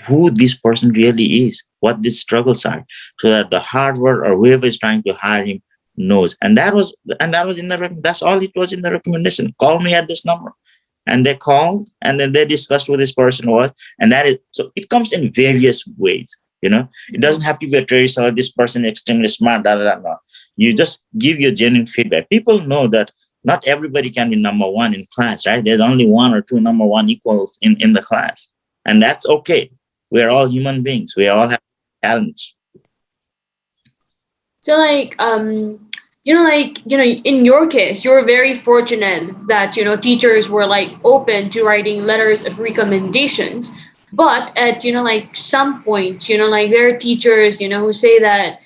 who this person really is, what these struggles are, so that the hardware or whoever is trying to hire him knows. And that was in the that's all it was in the recommendation. Call me at this number. And they called and then they discussed who this person was. And that is so it comes in various ways. You know, it doesn't have to be a traditional, this person is extremely smart, da, da, da, da. You just give your genuine feedback. People know that not everybody can be number one in class, right? There's only one or two number one equals in the class. And that's okay. We're all human beings. We all have talents. So like in your case, you're very fortunate that, teachers were like open to writing letters of recommendations. But at, some point, there are teachers, who say that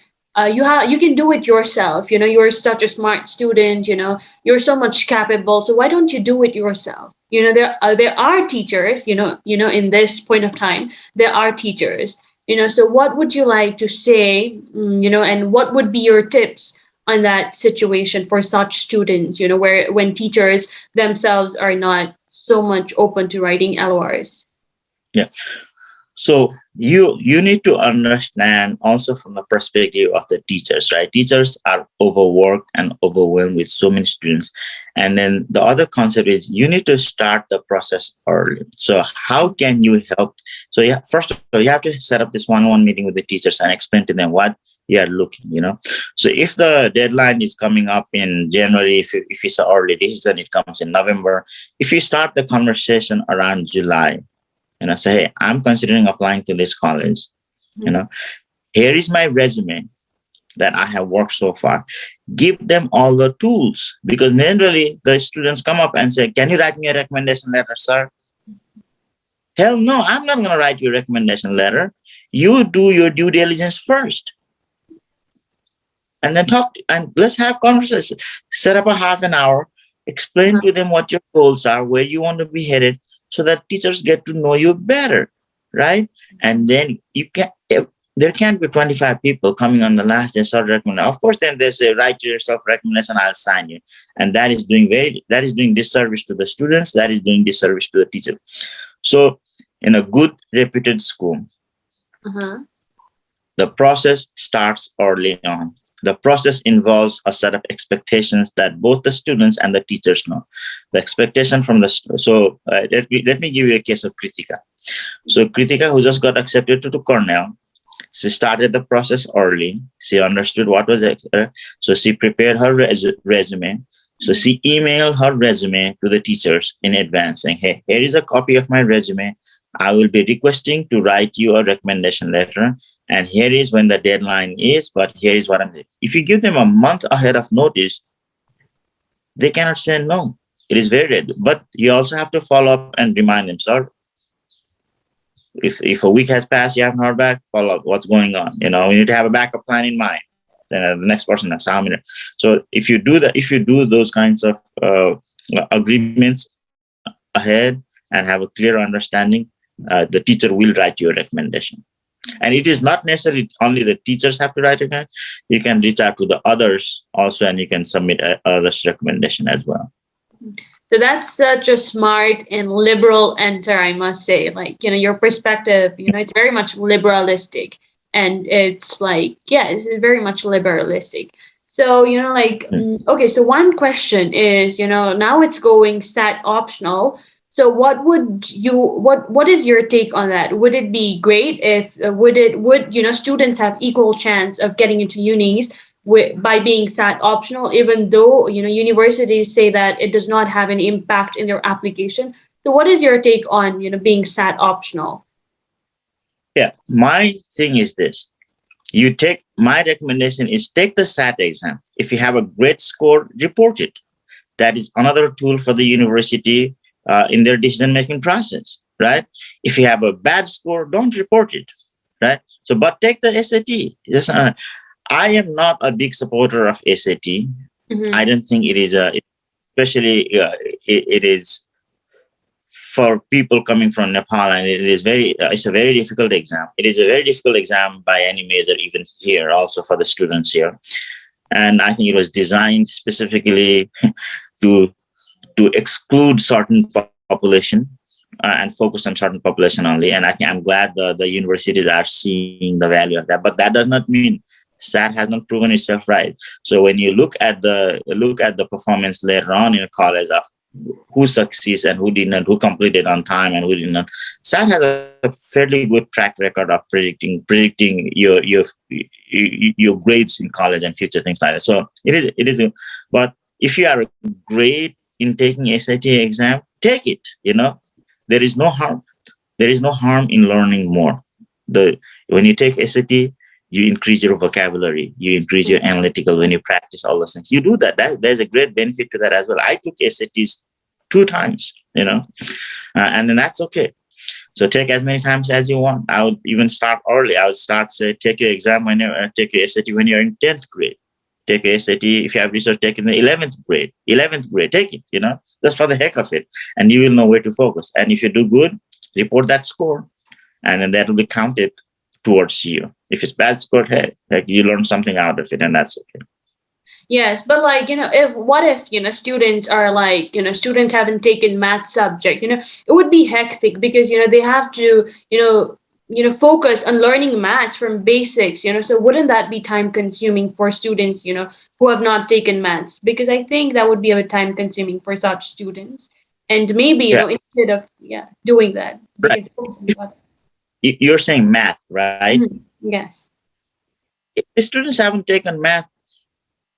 you can do it yourself. You're such a smart student, you're so much capable. So why don't you do it yourself? There are teachers, in this point of time, there are teachers, so what would you like to say, and what would be your tips on that situation for such students, where when teachers themselves are not so much open to writing LORs? Yeah. So you need to understand also from the perspective of the teachers, right? Teachers are overworked and overwhelmed with so many students. And then the other concept is you need to start the process early. So how can you help? So yeah, first of all, you have to set up this one-on-one meeting with the teachers and explain to them what you are looking. So if the deadline is coming up in January, if it's an early decision, it comes in November. If you start the conversation around July, say, hey, I'm considering applying to this college. Here is my resume that I have worked so far. Give them all the tools, because generally the students come up and say, can you write me a recommendation letter, sir? Hell no, I'm not going to write you a recommendation letter. You do your due diligence first. And then talk and let's have conversation. Set up a half an hour, explain to them what your goals are, where you want to be headed, so that teachers get to know you better, right? And then there can't be 25 people coming on the last and start recommending. Of course, then they say, write yourself recommendation, I'll sign you. And that is doing disservice to the students, that is doing disservice to the teacher. So in a good reputed school, the process starts early on. The process involves a set of expectations that both the students and the teachers know. The expectation from let me give you a case of Kritika. So Kritika, who just got accepted to Cornell, she started the process early. She understood what was so she prepared her resume. So she emailed her resume to the teachers in advance, saying, hey, here is a copy of my resume. I will be requesting to write you a recommendation letter. And here is when the deadline is, but here is what I'm doing. If you give them a month ahead of notice, they cannot say no. It is very rare. But you also have to follow up and remind them, sir, if a week has passed, you haven't heard back, follow up what's going on. We need to have a backup plan in mind. Then the next person has how many. So if you do those kinds of agreements ahead and have a clear understanding, the teacher will write you a recommendation. And it is not necessarily only the teachers have to write it. You can reach out to the others also, and you can submit others' recommendation as well. So that's such a smart and liberal answer, I must say. Like, your perspective, it's very much liberalistic. And it's like, yeah, it's very much liberalistic. So, okay, so one question is, now it's going SAT optional. So what is your take on that? Would it be great if would students have equal chance of getting into unis by being SAT optional, even though universities say that it does not have any impact in their application? So what is your take on being SAT optional? Yeah, my thing is this. My recommendation is take the SAT exam. If you have a great score, report it. That is another tool for the university in their decision-making process, right? If you have a bad score, don't report it, right? So, but take the SAT. I am not a big supporter of SAT. I don't think it is especially it is for people coming from Nepal, and it's a very difficult exam. It is a very difficult exam by any measure, even here, also for the students here. And I think it was designed specifically to exclude certain population and focus on certain population only. And I think I'm glad the universities are seeing the value of that. But that does not mean SAT has not proven itself right. So when you look at the performance later on in college of who succeeds and who didn't, who completed on time and who did not, SAT has a fairly good track record of predicting your grades in college and future things like that. So it is. But if you are great in taking SAT exam, take it. There is no harm. There is no harm in learning more. When you take SAT, you increase your vocabulary, you increase your analytical when you practice all those things. You do that. There's a great benefit to that as well. I took SATs 2 times, and then that's okay. So take as many times as you want. I would even start early. I would start, say, take your exam when you take your SAT when you're in 10th grade. Take your SAT if you have research take in the 11th grade. 11th grade, take it, just for the heck of it. And you will know where to focus. And if you do good, report that score. And then that will be counted towards you. If it's bad score, hey, like you learn something out of it, and that's okay. Yes, but like, if students are like, students haven't taken math subject, it would be hectic because, they have to, focus on learning maths from basics, so wouldn't that be time consuming for students, who have not taken maths? Because I think that would be a bit time consuming for such students. And maybe, Yeah, instead of, doing that, they right. can focus on what. You're saying math, right? Yes. If the students haven't taken math,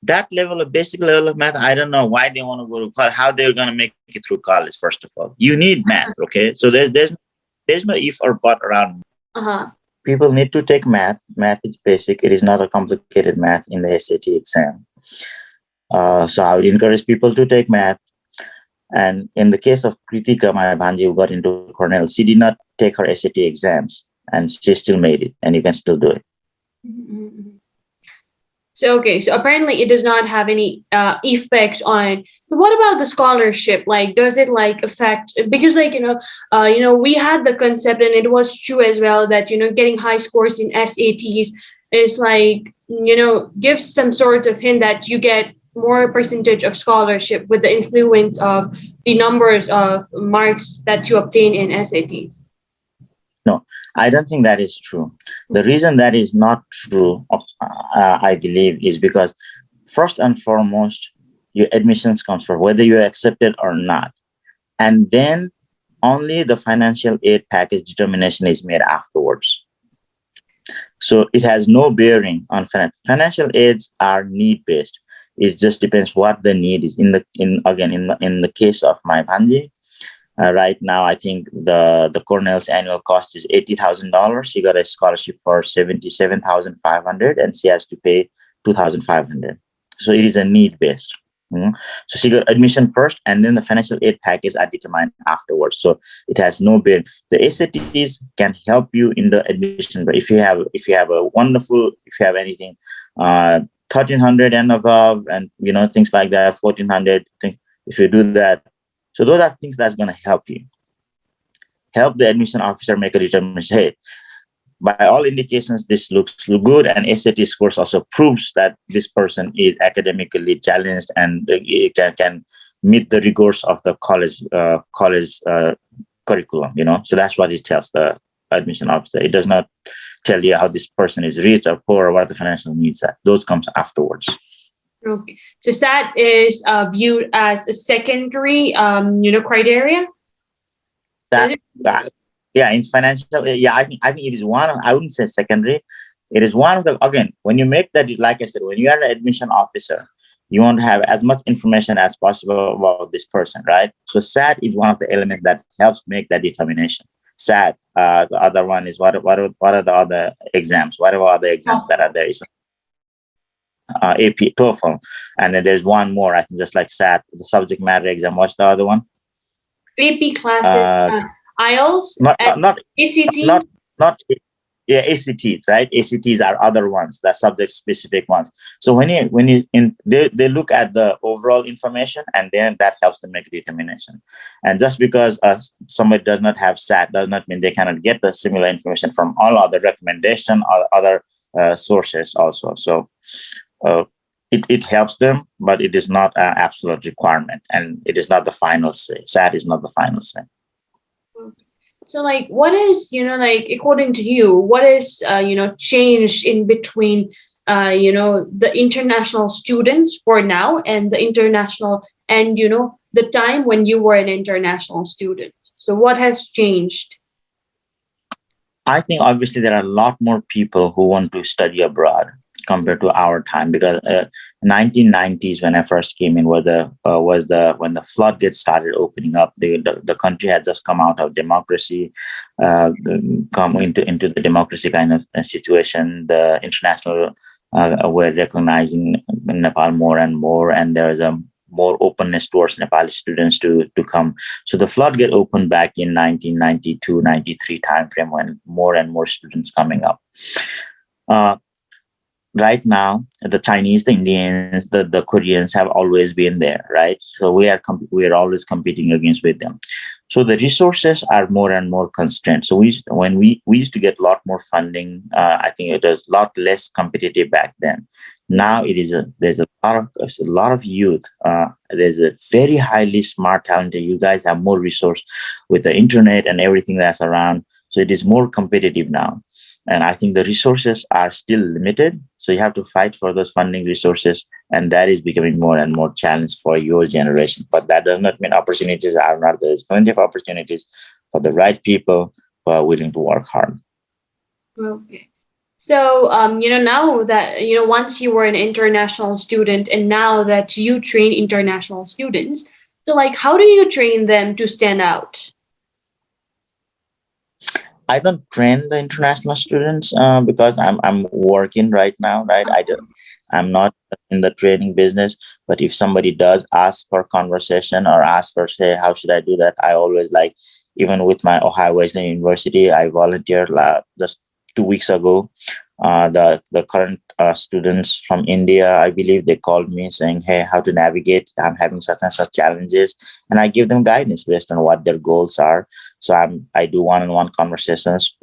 that level of basic level of math, I don't know why they want to go to college, how they're going to make it through college, first of all. You need math, okay? So there's no if or but around. Uh-huh. People need to take math. Math is basic. It is not a complicated math in the SAT exam. So I would encourage people to take math. And in the case of Kritika, my bhanji who got into Cornell, she did not take her SAT exams, and she still made it, and you can still do it. Mm-hmm. So, okay, so apparently it does not have any effects on. So what about the scholarship? Like, does it like affect? Because like we had the concept, and it was true as well that getting high scores in SATs is like gives some sort of hint that you get more percentage of scholarship with the influence of the numbers of marks that you obtain in SATs. No, I don't think that is true. The reason that is not true, I believe, is because first and foremost, your admissions comes first, whether you're accepted or not. And then only the financial aid package determination is made afterwards. So it has no bearing on financial aids are need-based. It just depends what the need is. In the case of my bhanji, right now, I think the Cornell's annual cost is $80,000. She got a scholarship for $77,500, and she has to pay $2,500. So it is a need based. So she got admission first, and then the financial aid package are determined afterwards. So it has no bearing. The SATs can help you in the admission, but if you have anything, 1,300 and above, and things like that, 1,400. If you do that. So those are things that's going to help you. Help the admission officer make a determination. Hey, by all indications, this looks good, and SAT scores also proves that this person is academically challenged and can meet the rigors of the college curriculum. So that's what it tells the admission officer. It does not tell you how this person is rich or poor or what the financial needs are. Those comes afterwards. Okay, so SAT is viewed as a secondary, criteria. Yeah, in financial, yeah, I think it is one. I wouldn't say secondary. It is one of the, again, when you make that, like I said, when you are an admission officer, you want to have as much information as possible about this person, right? So SAT is one of the elements that helps make that determination. SAT. The other one is what are the other exams? Whatever other exams that are there is. AP, TOEFL, and then there's one more. I think just like SAT, the subject matter exam. What's the other one? AP classes, IELTS, not ACT. Not yeah, ACTs, right? ACTs are other ones, the subject specific ones. So they look at the overall information, and then that helps them make a determination. And just because somebody does not have SAT does not mean they cannot get the similar information from all other recommendation or other sources also. So it helps them, but it is not an absolute requirement, and it is not the final say. SAT is not the final say. So, like, what is, according to you, what is, changed in between, the international students for now and the international and, the time when you were an international student? So what has changed? I think obviously there are a lot more people who want to study abroad. compared to our time, because 1990s when I first came in was the when the floodgates started opening up. The country had just come out of democracy, come into the democracy kind of situation. The international were recognizing Nepal more and more, and there's a more openness towards Nepali students to come. So the floodgate opened back in 1992, 93 timeframe, when more and more students coming up. Uh, right now, the Chinese, the Indians, the Koreans have always been there, right? So we are always competing against with them. So the resources are more and more constrained. So we used to get a lot more funding. I think it was a lot less competitive back then. Now there's a lot of youth. There's a very highly smart, talented. You guys have more resource with the internet and everything that's around. So it is more competitive now. And I think the resources are still limited. So you have to fight for those funding resources. And that is becoming more and more challenge for your generation. But that does not mean opportunities are not. There's plenty of opportunities for the right people who are willing to work hard. Okay. So, now that, once you were an international student and now that you train international students, so like, how do you train them to stand out? I don't train the international students because I'm working right now, right? I'm not in the training business. But if somebody does ask for conversation or ask for, say, how should I do that? I always like, even with my Ohio Wesleyan University, I volunteered just 2 weeks ago. The current students from India, I believe, they called me saying, "Hey, how to navigate? I'm having such and such challenges," and I give them guidance based on what their goals are. So I do one-on-one conversations,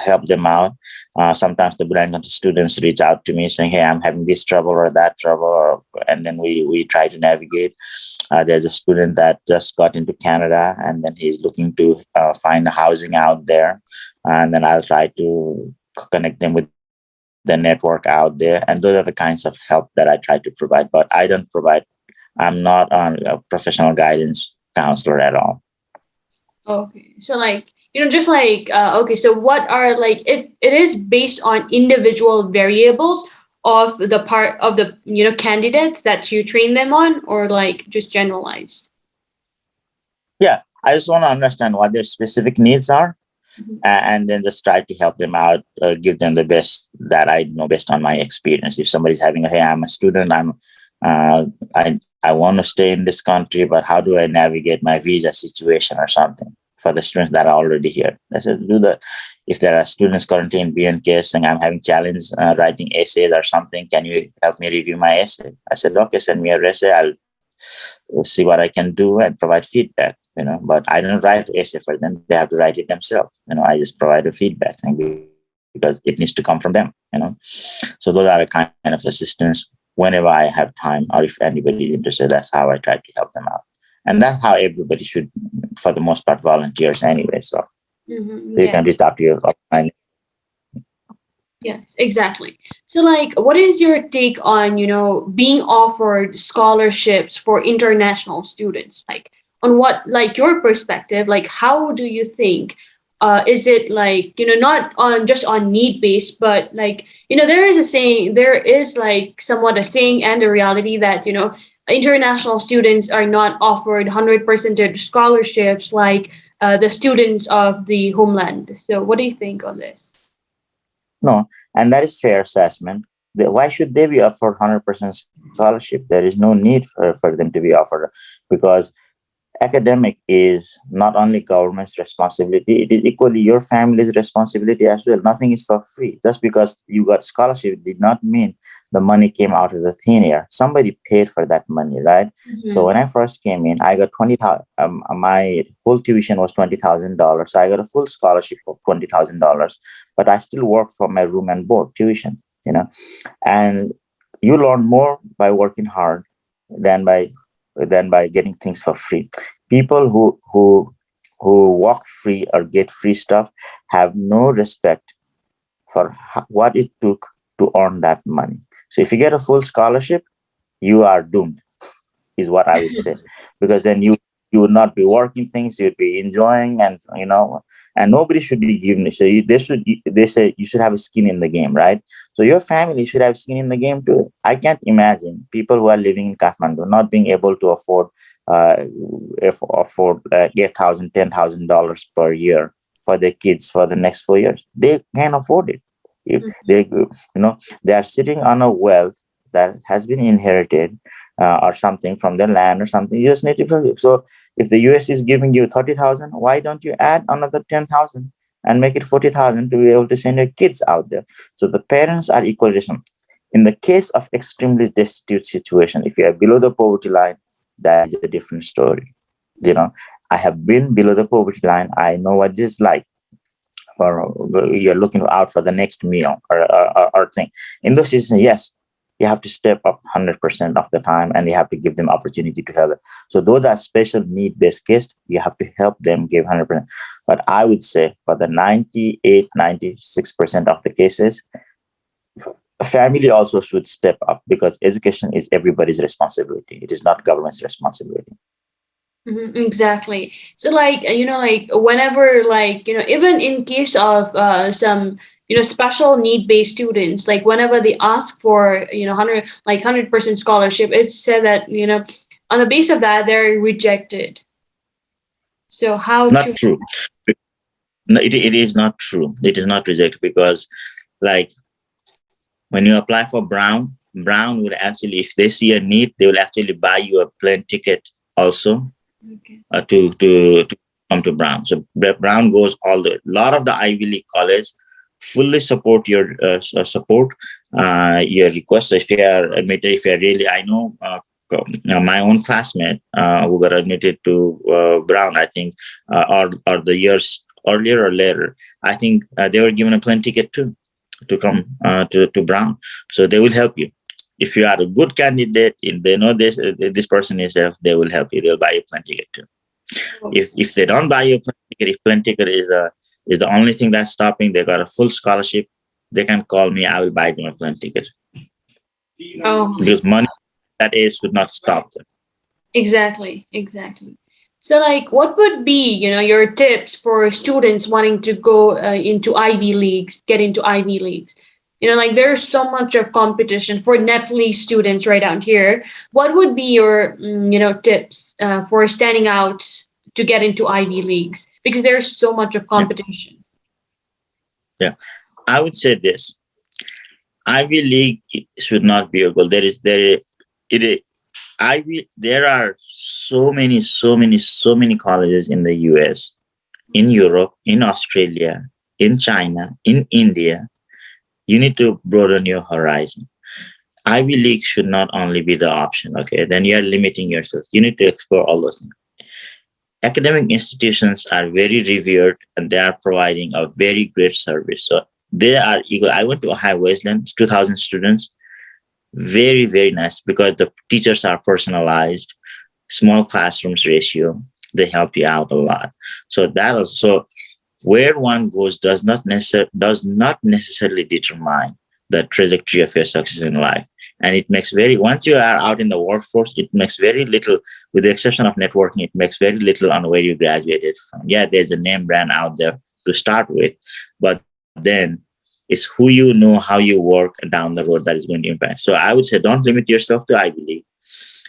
help them out. Sometimes the blind country students reach out to me saying, "Hey, I'm having this trouble or that trouble," and then we try to navigate. There's a student that just got into Canada, and then he's looking to find housing out there, and then I'll try to connect them with the network out there. And those are the kinds of help that I try to provide. But I don't provide. I'm not a professional guidance counselor at all. Okay. So like, just like okay, so what are like it is based on individual variables of the part of the candidates that you train them on, or like just generalized? Yeah, I just want to understand what their specific needs are, Mhm. and then just try to help them out, give them the best that I know based on my experience. If somebody's having hey, I'm a student, I want to stay in this country, but how do I navigate my visa situation or something for the students that are already here? I said, if there are students currently in BNK saying I'm having challenge writing essays or something, can you help me review my essay? I said, okay, send me a essay. I'll see what I can do and provide feedback, but I don't write essay for them. They have to write it themselves. I just provide a feedback because it needs to come from them. So those are the kind of assistance whenever I have time, or if anybody is interested. That's how I try to help them out. And that's how everybody should, for the most part, volunteers anyway. So you Yeah. can reach out to your Yes, exactly. So, like, what is your take on, being offered scholarships for international students? Like, on what, like, your perspective, like, how do you think, is it like, not on just on need based, but like, there is like somewhat a saying and a reality that, international students are not offered 100% scholarships like the students of the homeland. So, what do you think on this? no, and that is fair assessment. Why should they be offered 100% scholarship? There is no need for them to be offered, because academic is not only government's responsibility, it is equally your family's responsibility as well. Nothing is for free. Just because you got scholarship did not mean the money came out of the thin air. Somebody paid for that money, right? So Mhm. when I first came in, I got 20,000. My whole tuition was $20,000. So I got a full scholarship of $20,000, but I still worked for my room and board tuition. And you learn more by working hard than by getting things for free. People who walk free or get free stuff have no respect for what it took to earn that money. So if you get a full scholarship, you are doomed, is what I would say, because then you you would not be working things, you'd be enjoying, and and nobody should be given. So they say you should have a skin in the game, right? So your family should have skin in the game too. I can't imagine people who are living in Kathmandu not being able to afford uh, afford $8,000, $10,000 per year for their kids for the next 4 years. They can afford it. If they are sitting on a wealth that has been inherited or something from their land or something. You just need to. So if the US is giving you 30,000, why don't you add another 10,000 and make it 40,000 to be able to send your kids out there? So the parents are equal. In the case of extremely destitute situation, if you are below the poverty line, that is a different story. You know, I have been below the poverty line. I know what it is like. Or you're looking out for the next meal or thing. In those situations, yes, you have to step up 100% of the time, and you have to give them opportunity to help. So those are special need based kids. You have to help them give 100%. But I would say for the 98, 96% of the cases, family also should step up, because education is everybody's responsibility. It is not government's responsibility. Exactly. So like like whenever like even in case of some special need based students, like whenever they ask for 100% scholarship, it's said that on the base of that they're rejected. So how Not should true. No, it is not true. It is not rejected, because like when you apply for Brown will actually, if they see a need, they will actually buy you a plane ticket also okay. to come to Brown. So Brown goes all the lot of the Ivy League college fully support your request. So if you are admitted, if you are really, I know my own classmate who got admitted to Brown, I think, or the years earlier or later, I think they were given a plane ticket too to come to Brown. So they will help you. If you are a good candidate, if they know this person is they will help you. They'll buy you a plane ticket too. Oh, If they don't buy you a plane ticket, if plane ticket is the only thing that's stopping, they got a full scholarship, they can call me. I will buy them a plane ticket, oh, because money that is would not stop them. exactly, exactly. So like what would be your tips for students wanting to go into Ivy Leagues, get into Ivy Leagues? Like there's so much of competition for Nepalese students right out here. What would be your tips for standing out to get into Ivy Leagues, because there's so much of Yeah, competition? yeah. I would say this: Ivy League should not be a goal. It there are so many colleges in the US, in Europe, in Australia, in China, in India. You need to broaden your horizon. Ivy League should not only be the option. Okay, then you are limiting yourself. You need to explore all those things. Academic institutions are very revered, and they are providing a very great service. So they are equal. I went to Ohio Wesleyan, 2,000 students. Very, very nice, because the teachers are personalized, small classrooms ratio. They help you out a lot. So that also, where one goes does not necessarily determine the trajectory of your success in life. And it makes very once you are out in the workforce, it makes very little, with the exception of networking, it makes very little on where you graduated from. Yeah, there's a name brand out there to start with, but then it's who you know, how you work down the road, that is going to impact. So I would say don't limit yourself to Ivy League.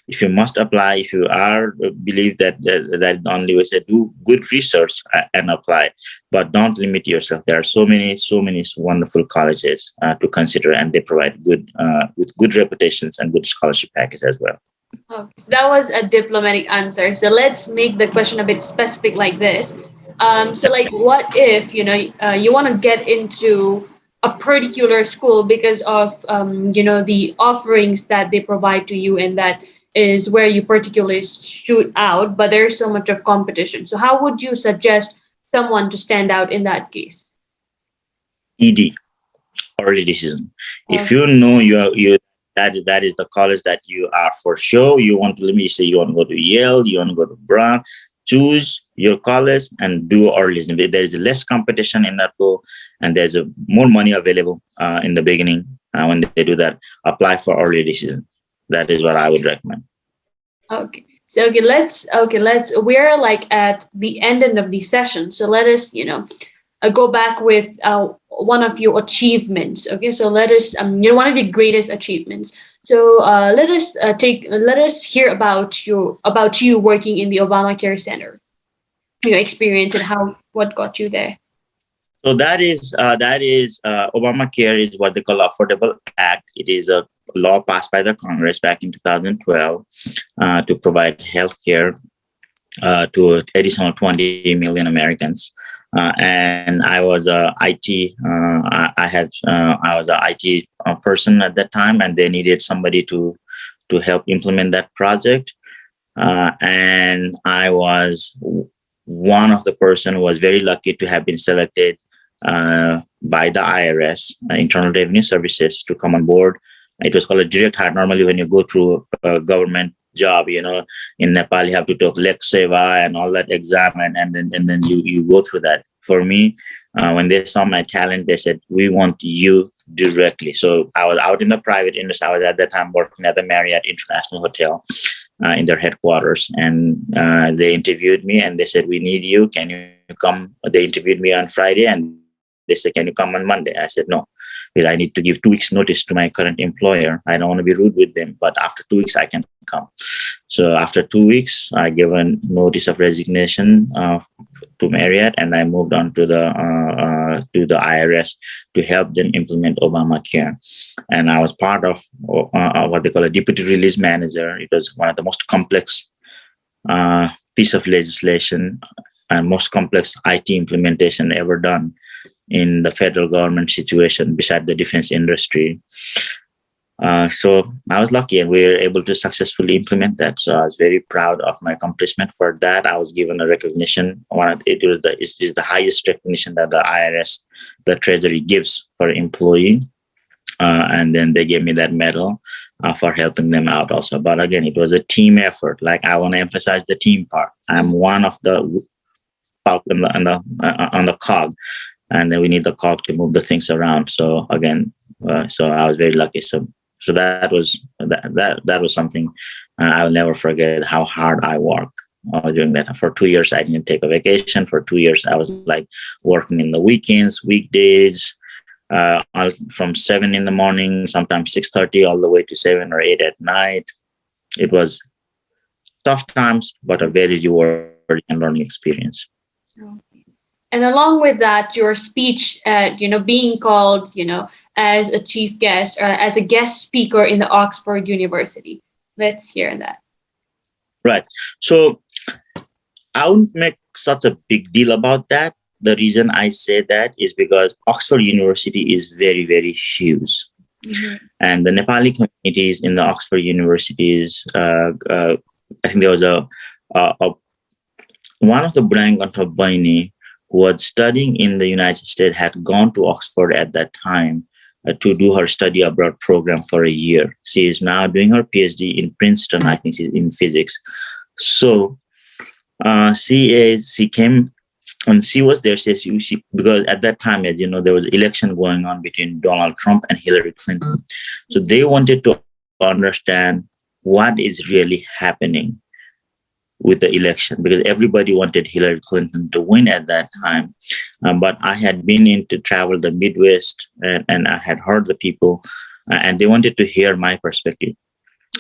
If you must apply, if you are believe that the only way is to do good research and apply, but don't limit yourself. There are so many wonderful colleges to consider, and they provide good with good reputations and good scholarship package as well. Okay, so that was a diplomatic answer. So let's make the question a bit specific like this. So like, what if you want to get into a particular school because of the offerings that they provide to you, and that is where you particularly shoot out, but there's so much of competition. So how would you suggest someone to stand out in that case? ED, early decision. If Uh, you know you that is the college that you are for sure, you want to, let me say, you want to go to Yale, you want to go to Brown, choose your college and do early decision. There is less competition in that goal, and there's more money available in the beginning when they do that. Apply for early decision. That is what I would recommend. okay. So let's we're like at the ending of the session. So let us, go back with one of your achievements. Okay, so let us one of the greatest achievements. So let us hear about you working in the Obamacare Center, your experience and how what got you there. So that is Obamacare is what they call Affordable Act. It is a law passed by the Congress back in 2012 to provide health care to additional 20 million Americans. And I was a IT. I was a IT person at that time, and they needed somebody to help implement that project. And I was one of the person who was very lucky to have been selected by the IRS, Internal Revenue Services, to come on board. It was called a direct hire. Normally, when you go through a government job, in Nepal, you have to take Lek Seva and all that exam, and then you go through that. For me, when they saw my talent, they said, "We want you directly." So I was out in the private industry. I was at that time working at the Marriott International Hotel in their headquarters, and they interviewed me, and they said, "We need you. Can you come?" They interviewed me on Friday, and they said, "Can you come on Monday?" I said, "No, because I need to give 2 weeks notice to my current employer. I don't want to be rude with them, but after 2 weeks I can come." So after 2 weeks, I gave a notice of resignation to Marriott, and I moved on to the IRS to help them implement Obamacare. And I was part of what they call a deputy release manager. It was one of the most complex piece of legislation and most complex IT implementation ever done in the federal government situation beside the defense industry. So I was lucky, and we were able to successfully implement that. So I was very proud of my accomplishment. For that, I was given a recognition. It is the highest recognition that the IRS, the Treasury, gives for an employee. And then they gave me that medal for helping them out also. But again, it was a team effort. Like, I want to emphasize the team part. I'm one of the on the cog, and then we need the cog to move the things around. So again, so I was very lucky. So that was something I'll never forget, how hard I worked during that. For 2 years, I didn't take a vacation. For 2 years, I was like working in the weekends, weekdays, from 7 in the morning, sometimes 6:30, all the way to 7 or 8 at night. It was tough times, but a very rewarding and learning experience. And along with that, your speech at, being called, as a chief guest or as a guest speaker in the Oxford University. Let's hear that. Right. So I wouldn't make such a big deal about that. The reason I say that is because Oxford University is very, very huge. Mm-hmm. And the Nepali communities in the Oxford universities, I think there was a one of the Burangantha Baini who was studying in the United States had gone to Oxford at that time to do her study abroad program for a year. She is now doing her PhD in Princeton. I think she's in physics. So she came and she was there. Because at that time, as you know, there was election going on between Donald Trump and Hillary Clinton. So they wanted to understand what is really happening with the election, because everybody wanted Hillary Clinton to win at that time. But I had been in to travel the Midwest, and I had heard the people, and they wanted to hear my perspective.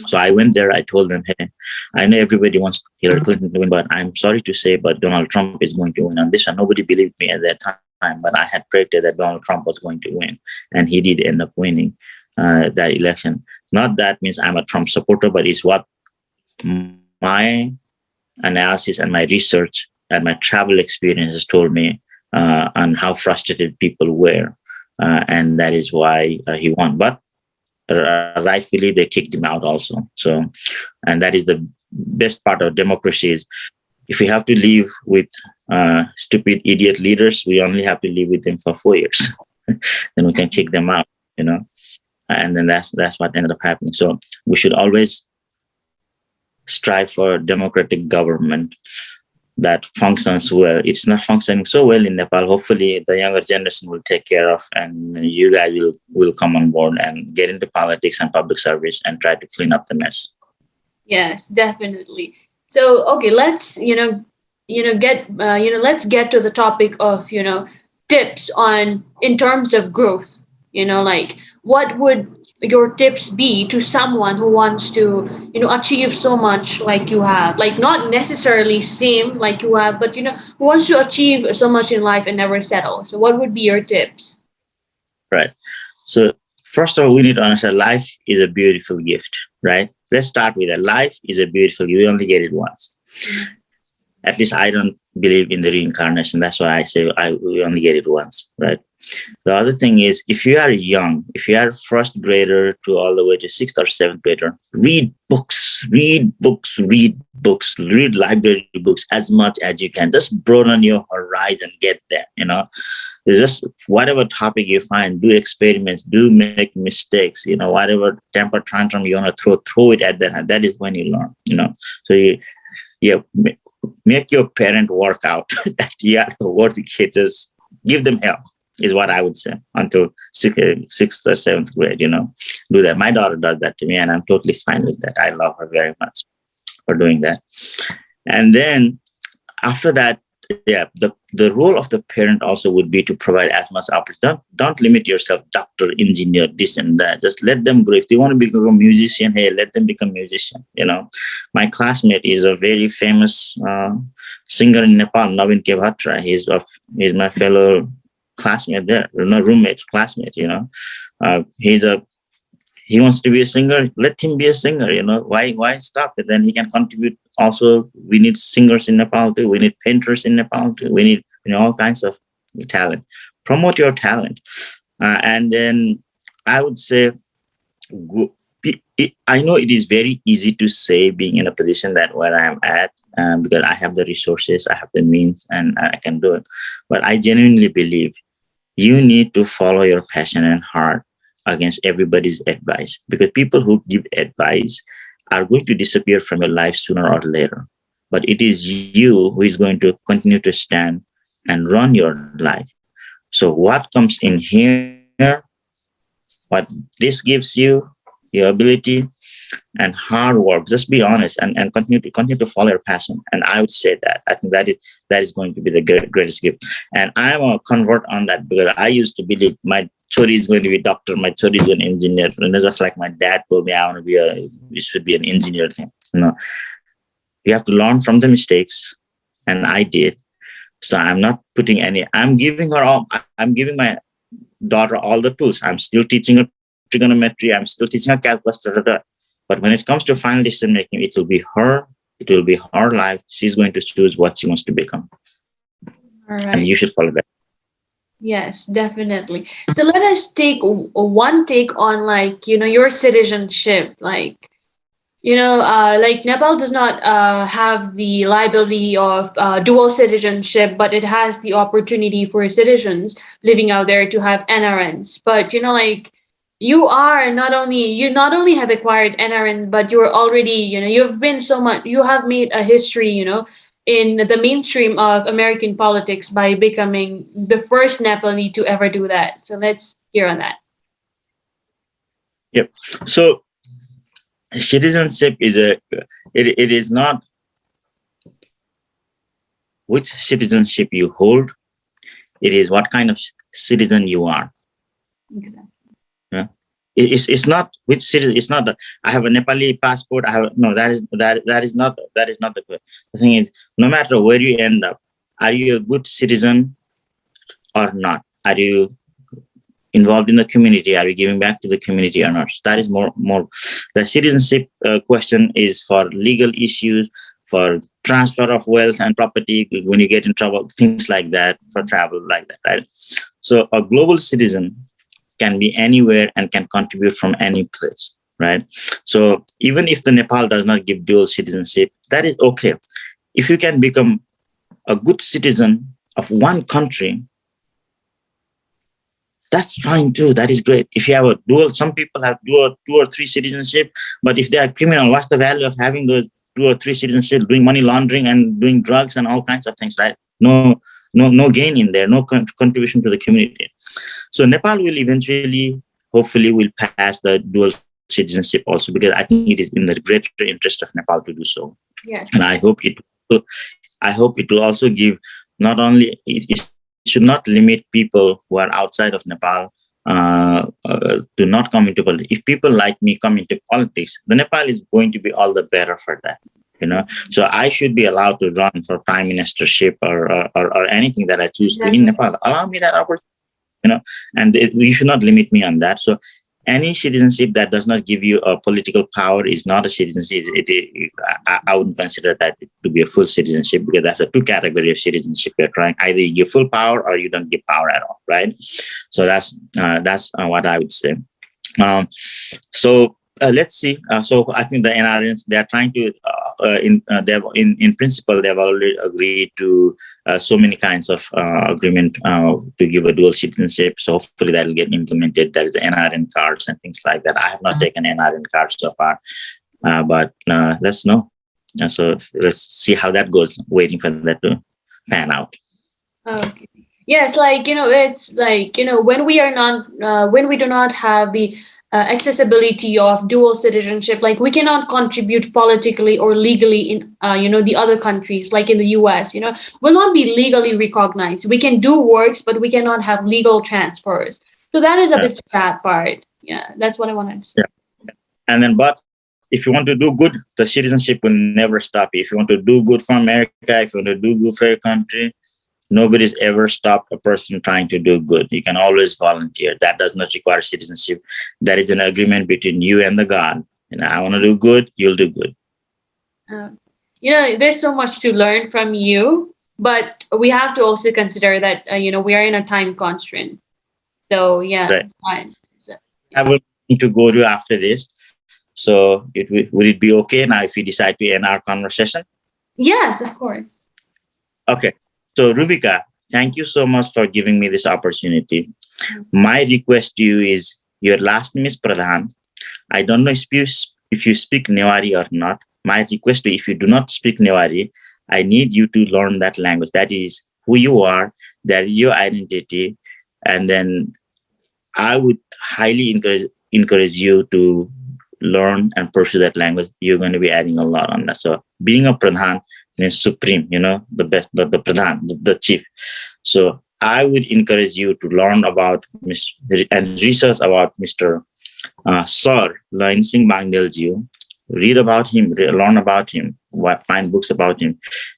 So I went there. I told them, "Hey, I know everybody wants Hillary Clinton to win, but I'm sorry to say, but Donald Trump is going to win on this one." Nobody believed me at that time, but I had predicted that Donald Trump was going to win, and he did end up winning that election. Not that means I'm a Trump supporter, but it's what my analysis and my research and my travel experiences told me on how frustrated people were, and that is why he won. But rightfully, they kicked him out also. So, and that is the best part of democracy is, if we have to live with stupid idiot leaders, we only have to live with them for 4 years. Then we can kick them out, and then that's what ended up happening. So we should always strive for democratic government that functions well. It's not functioning so well in Nepal. Hopefully the younger generation will take care of, and you guys will come on board and get into politics and public service and try to clean up the mess. Yes, definitely. So okay, let's get let's get to the topic of tips on in terms of growth. Like what would your tips be to someone who wants to achieve so much like you have, like not necessarily same like you have, but who wants to achieve so much in life and never settle. So what would be your tips? Right. So first of all, we need to understand life is a beautiful gift, right? Let's start with that. Life is a beautiful gift. We only get it once. At least I don't believe in the reincarnation. That's why I say we only get it once, right? The other thing is, if you are young, if you are first grader to all the way to sixth or seventh grader, read books, read books, read books, read library books as much as you can. Just broaden your horizon, get there. It's just whatever topic you find, do experiments, do make mistakes. Whatever temper tantrum you want to throw it at that. That is when you learn. So you make your parent work out that you are the worthy kids. Just give them help is what I would say until sixth or seventh grade. Do that. My daughter does that to me, and I'm totally fine with that. I love her very much for doing that. And then after that, yeah, the role of the parent also would be to provide as much opportunity. Don't limit yourself, doctor, engineer, this and that. Just let them grow. If they want to become a musician, hey, let them become a musician. My classmate is a very famous singer in Nepal, Navin Kebhatra. He's my fellow classmate there, no roommate, classmate. He wants to be a singer. Let him be a singer. Why stop it? Then he can contribute. Also, we need singers in Nepal too. We need painters in Nepal too. We need all kinds of talent. Promote your talent, and then I would say, I know it is very easy to say being in a position that where I am at, because I have the resources, I have the means, and I can do it. But I genuinely believe you need to follow your passion and heart against everybody's advice, because people who give advice are going to disappear from your life sooner or later. But it is you who is going to continue to stand and run your life. So what comes in here, what this gives you, your ability and hard work, just be honest and continue to follow your passion. And I would say that I think that is going to be the greatest gift. And I'm a convert on that, because I used to believe my chori is going to be doctor, my chori is an engineer, and it's just like my dad told me I want to be it should be an engineer thing. You have to learn from the mistakes, and I did. So I'm not putting any. I'm giving my daughter all the tools. I'm still teaching her trigonometry. I'm still teaching her calculus. But when it comes to final decision making, it will be her. It will be her life. She's going to choose what she wants to become, All and right. you should follow that. Yes, definitely. So let us take one take on like your citizenship. Like Nepal does not have the liability of dual citizenship, but it has the opportunity for citizens living out there to have NRNs. But like you not only have acquired NRN, but you're already you've been so much. You have made a history, in the mainstream of American politics by becoming the first Nepali to ever do that. So let's hear on that. Yep. So citizenship it is not which citizenship you hold. It is what kind of citizen you are. Exactly. Yeah. It's not which citizen. It's not. I have a Nepali passport. I have no. That is not the question. The thing is, no matter where you end up, are you a good citizen or not? Are you involved in the community? Are you giving back to the community or not? That is more. The citizenship question is for legal issues, for transfer of wealth and property when you get in trouble, things like that, for travel like that, right? So a global citizen can be anywhere and can contribute from any place, right? So even if the Nepal does not give dual citizenship, that is okay. If you can become a good citizen of one country, that's fine too. That is great. If you have a dual, some people have two or three citizenship, but if they are criminal, what's the value of having those two or three citizenship, doing money laundering and doing drugs and all kinds of things, right? No gain in there, no contribution to the community. So Nepal will eventually, hopefully, will pass the dual citizenship also, because I think it is in the greater interest of Nepal to do so. Yes. And I hope it will also give, not only it should not limit people who are outside of Nepal to not come into politics. If people like me come into politics, the Nepal is going to be all the better for that. So I should be allowed to run for prime ministership or anything that I choose to in Exactly. Nepal. Allow me that opportunity. And you should not limit me on that. So any citizenship that does not give you a political power is not a citizenship. I wouldn't consider that to be a full citizenship, because that's a two category of citizenship. You're trying, either you give full power or you don't give power at all, right? So that's what I would say. Let's see. So I think the NRNs, they are trying to, in principle, they have already agreed to so many kinds of agreement to give a dual citizenship. So hopefully that will get implemented. There is the NRN cards and things like that. I have not taken NRN cards so far, but let's know. So let's see how that goes. Waiting for that to pan out. Okay. Yes, it's when we are not, when we do not have the accessibility of dual citizenship, like we cannot contribute politically or legally in, the other countries, like in the US, will not be legally recognized. We can do works, but we cannot have legal transfers. So that is a Yeah. bit sad part. Yeah, that's what I wanted to say. Yeah. And then, but if you want to do good, the citizenship will never stop you. If you want to do good for America, if you want to do good for your country, nobody's ever stopped a person trying to do good. You can always volunteer. That does not require citizenship. That is an agreement between you and the God. And I want to do good, you'll do good. Uh, there's so much to learn from you, but we have to also consider that, we are in a time constraint. So, yeah, Right. fine. So, I will need to go to after this. So would it be okay now if we decide to end our conversation? yes, of course. Okay. So Rubika, thank you so much for giving me this opportunity. My request to you is, your last name is Pradhan. I don't know if you speak Newari or not. My request to you, if you do not speak Newari, I need you to learn that language. That is who you are. That is your identity. And then I would highly encourage you to learn and pursue that language. You're going to be adding a lot on that. So being a Pradhan means supreme, the best, the Pradhan, the chief. So I would encourage you to learn about and research about Mr. Sir Lain Singh Bangdelji. Read about him, learn about him, find books about him.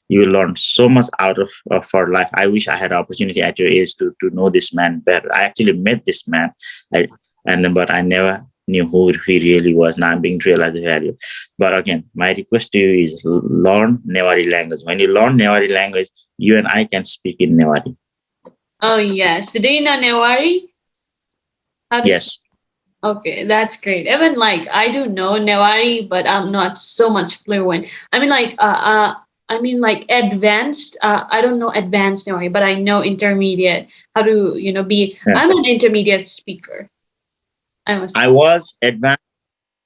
You will learn so much out of for life. I wish I had opportunity at your age to know this man better. I actually met this man, but I never knew who he really was. Now I'm being to realize the value. But again, my request to you is learn Newari language. When you learn Newari language, you and I can speak in Newari. Oh, yes. Do you know Newari? Yes. Okay, that's great. Even I do know Newari, but I'm not so much fluent. Advanced. I don't know advanced Newari, but I know intermediate. How to be? Yeah. I'm an intermediate speaker. I was advanced.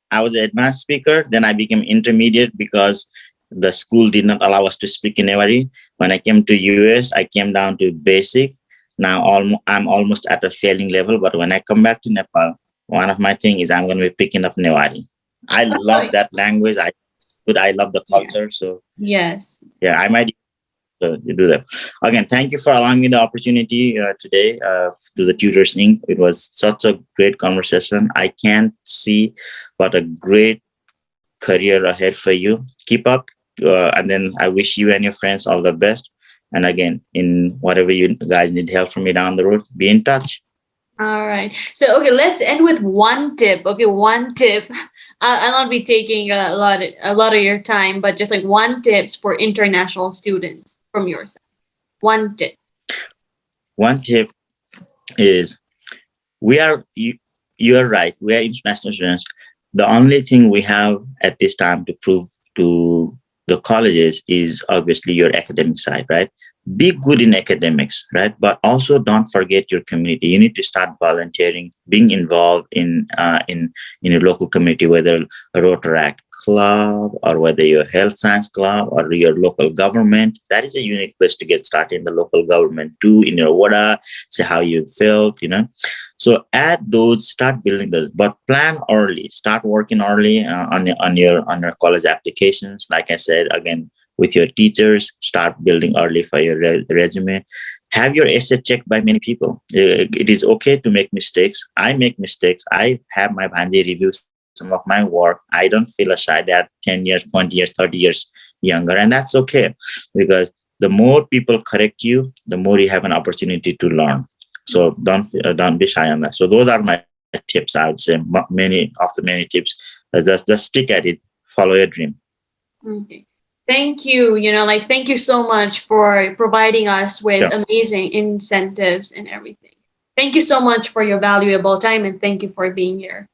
I was an advanced speaker. Then I became intermediate because the school did not allow us to speak in Newari. When I came to US, I came down to basic. Now I'm almost at a failing level. But when I come back to Nepal, one of my things is I'm going to be picking up Newari. I love that language. I love the culture. So yes, yeah, I might do that. Again, thank you for allowing me the opportunity today to the Tutors Inc. It was such a great conversation. I can't see what a great career ahead for you. Keep up. And then I wish you and your friends all the best. And again, in whatever you guys need help from me down the road, be in touch. All right. So, okay, let's end with one tip. Okay, one tip. I'll not be taking a lot of your time, but just like one tips for international students from your side. One tip. One tip is you are right. We are international students. The only thing we have at this time to prove to the colleges is obviously your academic side, right? be good in academics, right? But also don't forget your community. You need to start volunteering, being involved in your local community, whether a Rotaract club or whether your health science club or your local government. That is a unique place to get started in the local government too, in your wada, say how you felt, So add those, start building those, but plan early. Start working early on your college applications. Like I said again, with your teachers, start building early for your resume. Have your essay checked by many people. It is okay to make mistakes. I make mistakes. I have my bhanji review some of my work. I don't feel shy. They are 10 years, 20 years, 30 years younger, and that's okay, because the more people correct you, the more you have an opportunity to learn. So don't be shy on that. So those are my tips. I would say many tips. Just stick at it. Follow your dream. Okay. Thank you. Thank you so much for providing us with Sure. amazing incentives and everything. Thank you so much for your valuable time and thank you for being here.